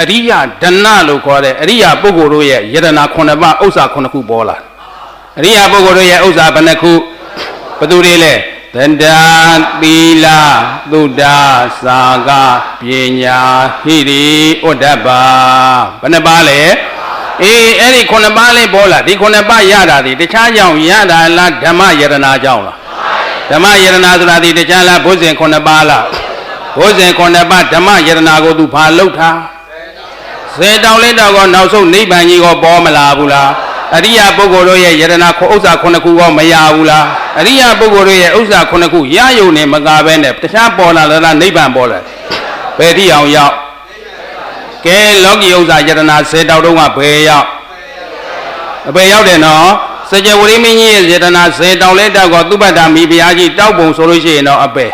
Speaker 1: အရိယဒဏလို့ခေါ်တဲ့အရိယပုဂ္ဂိုလ်တို့ရဲ့ယတနာ9ပါးဥစ္စာ9ခုပေါ်လာအရိယပုဂ္ဂိုလ်တို့ရဲ့ဥစ္စာဘယ်နှခုဘယ်သူတွေလဲသန္တာသီလသုဒ္ဓစာကပညာဟိရိဩဒ္ဓပါဘယ်နှပါလဲအဲ့ဒီ9ပါးလေးပေါ်လာဒီ9ပါးရတာဒီတခြားကြောင့်ရတာလားဓမ္မယတနာကြောင့်လားဓမ္မယတနာဆိုတာဒီတခြားလားဘုဇင်9ပါးလားဘုဇင်9ပါးဓမ္မယတနာကိုသူဘာလုပ်ထားဇေတောင်လေးတော့ကောနောက်ဆုံးနိဗ္ဗာန်ကြီးကိုပေါ်မလာဘူးလားအရိယပုဂ္ဂိုလ်တို့ရဲ့ယတနာဥစ္စာ9ခုကောမရဘူးလားအရိယပုဂ္ဂိုလ်တို့ရဲ့ဥစ္စာ9ခုရယုံနဲ့မကဘဲနဲ့တခြားပေါ်လာလားနိဗ္ဗာန်ပေါ်လာဘယ်တိအောင်ရောက်ကဲလောကီဥစ္စာယတနာဇေတောင်တုံးကဘယ်ရောက်တယ်နော်စကြဝဠာမင်းကြီးရဲ့ယတနာဇေတောင်လဲတောက်ကောသုဘဒ္ဓမီဘုရားကြီးတောက်ပုံဆိုလို့ရှိရင်တော့အပယ်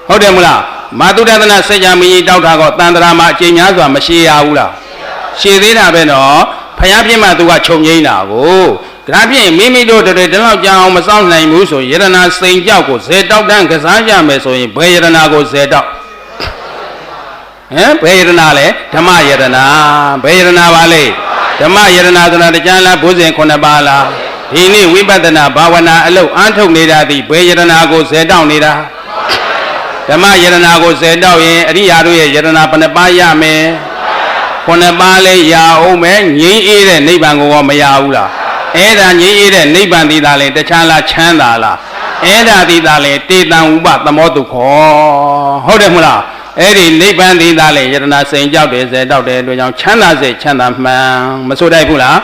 Speaker 1: ဟုတ်တယ်မလားမာတုဒသနာစကြမင်းကြီးတောက်တာကောတန်တရာမှာအကျဉ်းများစွာမရှိရဘူးလားရှည်သေးတာပဲနော်ဖယားပြင်းမှသူကခြုံငိမ့်တာကိုဒါဖြင့်မိမိတို့တွေတလောက်ကြောင်မစောင့်နိုင်ဘူးဆိုယတနာစိန်ကြောက်ကိုဇေတောက်တန်းကစားကြမယ်ဆိုရင်ဘယ်ယတနာကိုဇေတောက်ဘယ်ယတနာလဲဓမ္မယတနာဘယ်ယတနာပါလဲဓမ္မယတနာဆိုတာတရားလားဘုဇင်9ပါးလားဒီနေ့ဝိပဿနာဘာဝနာအလုပ်အားထုတ်နေတာဒီဘယ်ယတနာကိုဇေတောက်နေတာဓမ္မယတနာကိုဇေတောက်ရင်အရိယာတို့ရဲ့ယတနာဘယ်နှပါးရမယ် ခုနှစ်ပါးလေးရအောင်မယ်ငြိမ်းအေးတဲ့နိဗ္ဗာန်ကိုမရဘူးလားအဲ့ဒါငြိမ်းအေးတဲ့နိဗ္ဗာန်သည်သာလေတခြားလားချမ်းသာလားအဲ့ဒါသည်သာလေတေတံဥပသမောတုခောဟုတ်တယ်မလားအဲ့ဒီနိဗ္ဗာန်သည်သာလေယတနာစိန်ကြောက်တယ်ဇေတောက်တယ်တို့ကြောင့်ချမ်းသာစေချမ်းသာမှန်မဆိုတတ်ဘူးလား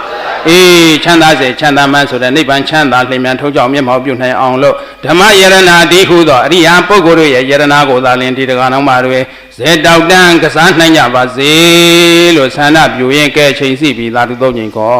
Speaker 1: အေးချမ်းသာစေချမ်းသာမှန်ဆိုတဲ့နိဗ္ဗာန်ချမ်းသာလျင်မြန်ထုံးကြောင့်မျက်မှောက်ပြုနိုင်အောင်လို့ဓမ္မယရဏတိဟုသောအရိယာပုဂ္ဂိုလ်တို့ရဲ့ယရဏကိုသာလျင်ဒီတက္ကနာမှာတွေဇေတောက်တန်းကစားနိုင်ကြပါစေလို့ဆန္ဒပြုရင်ကဲချိန်စီပြီးသာတုသုံးချိန်ကော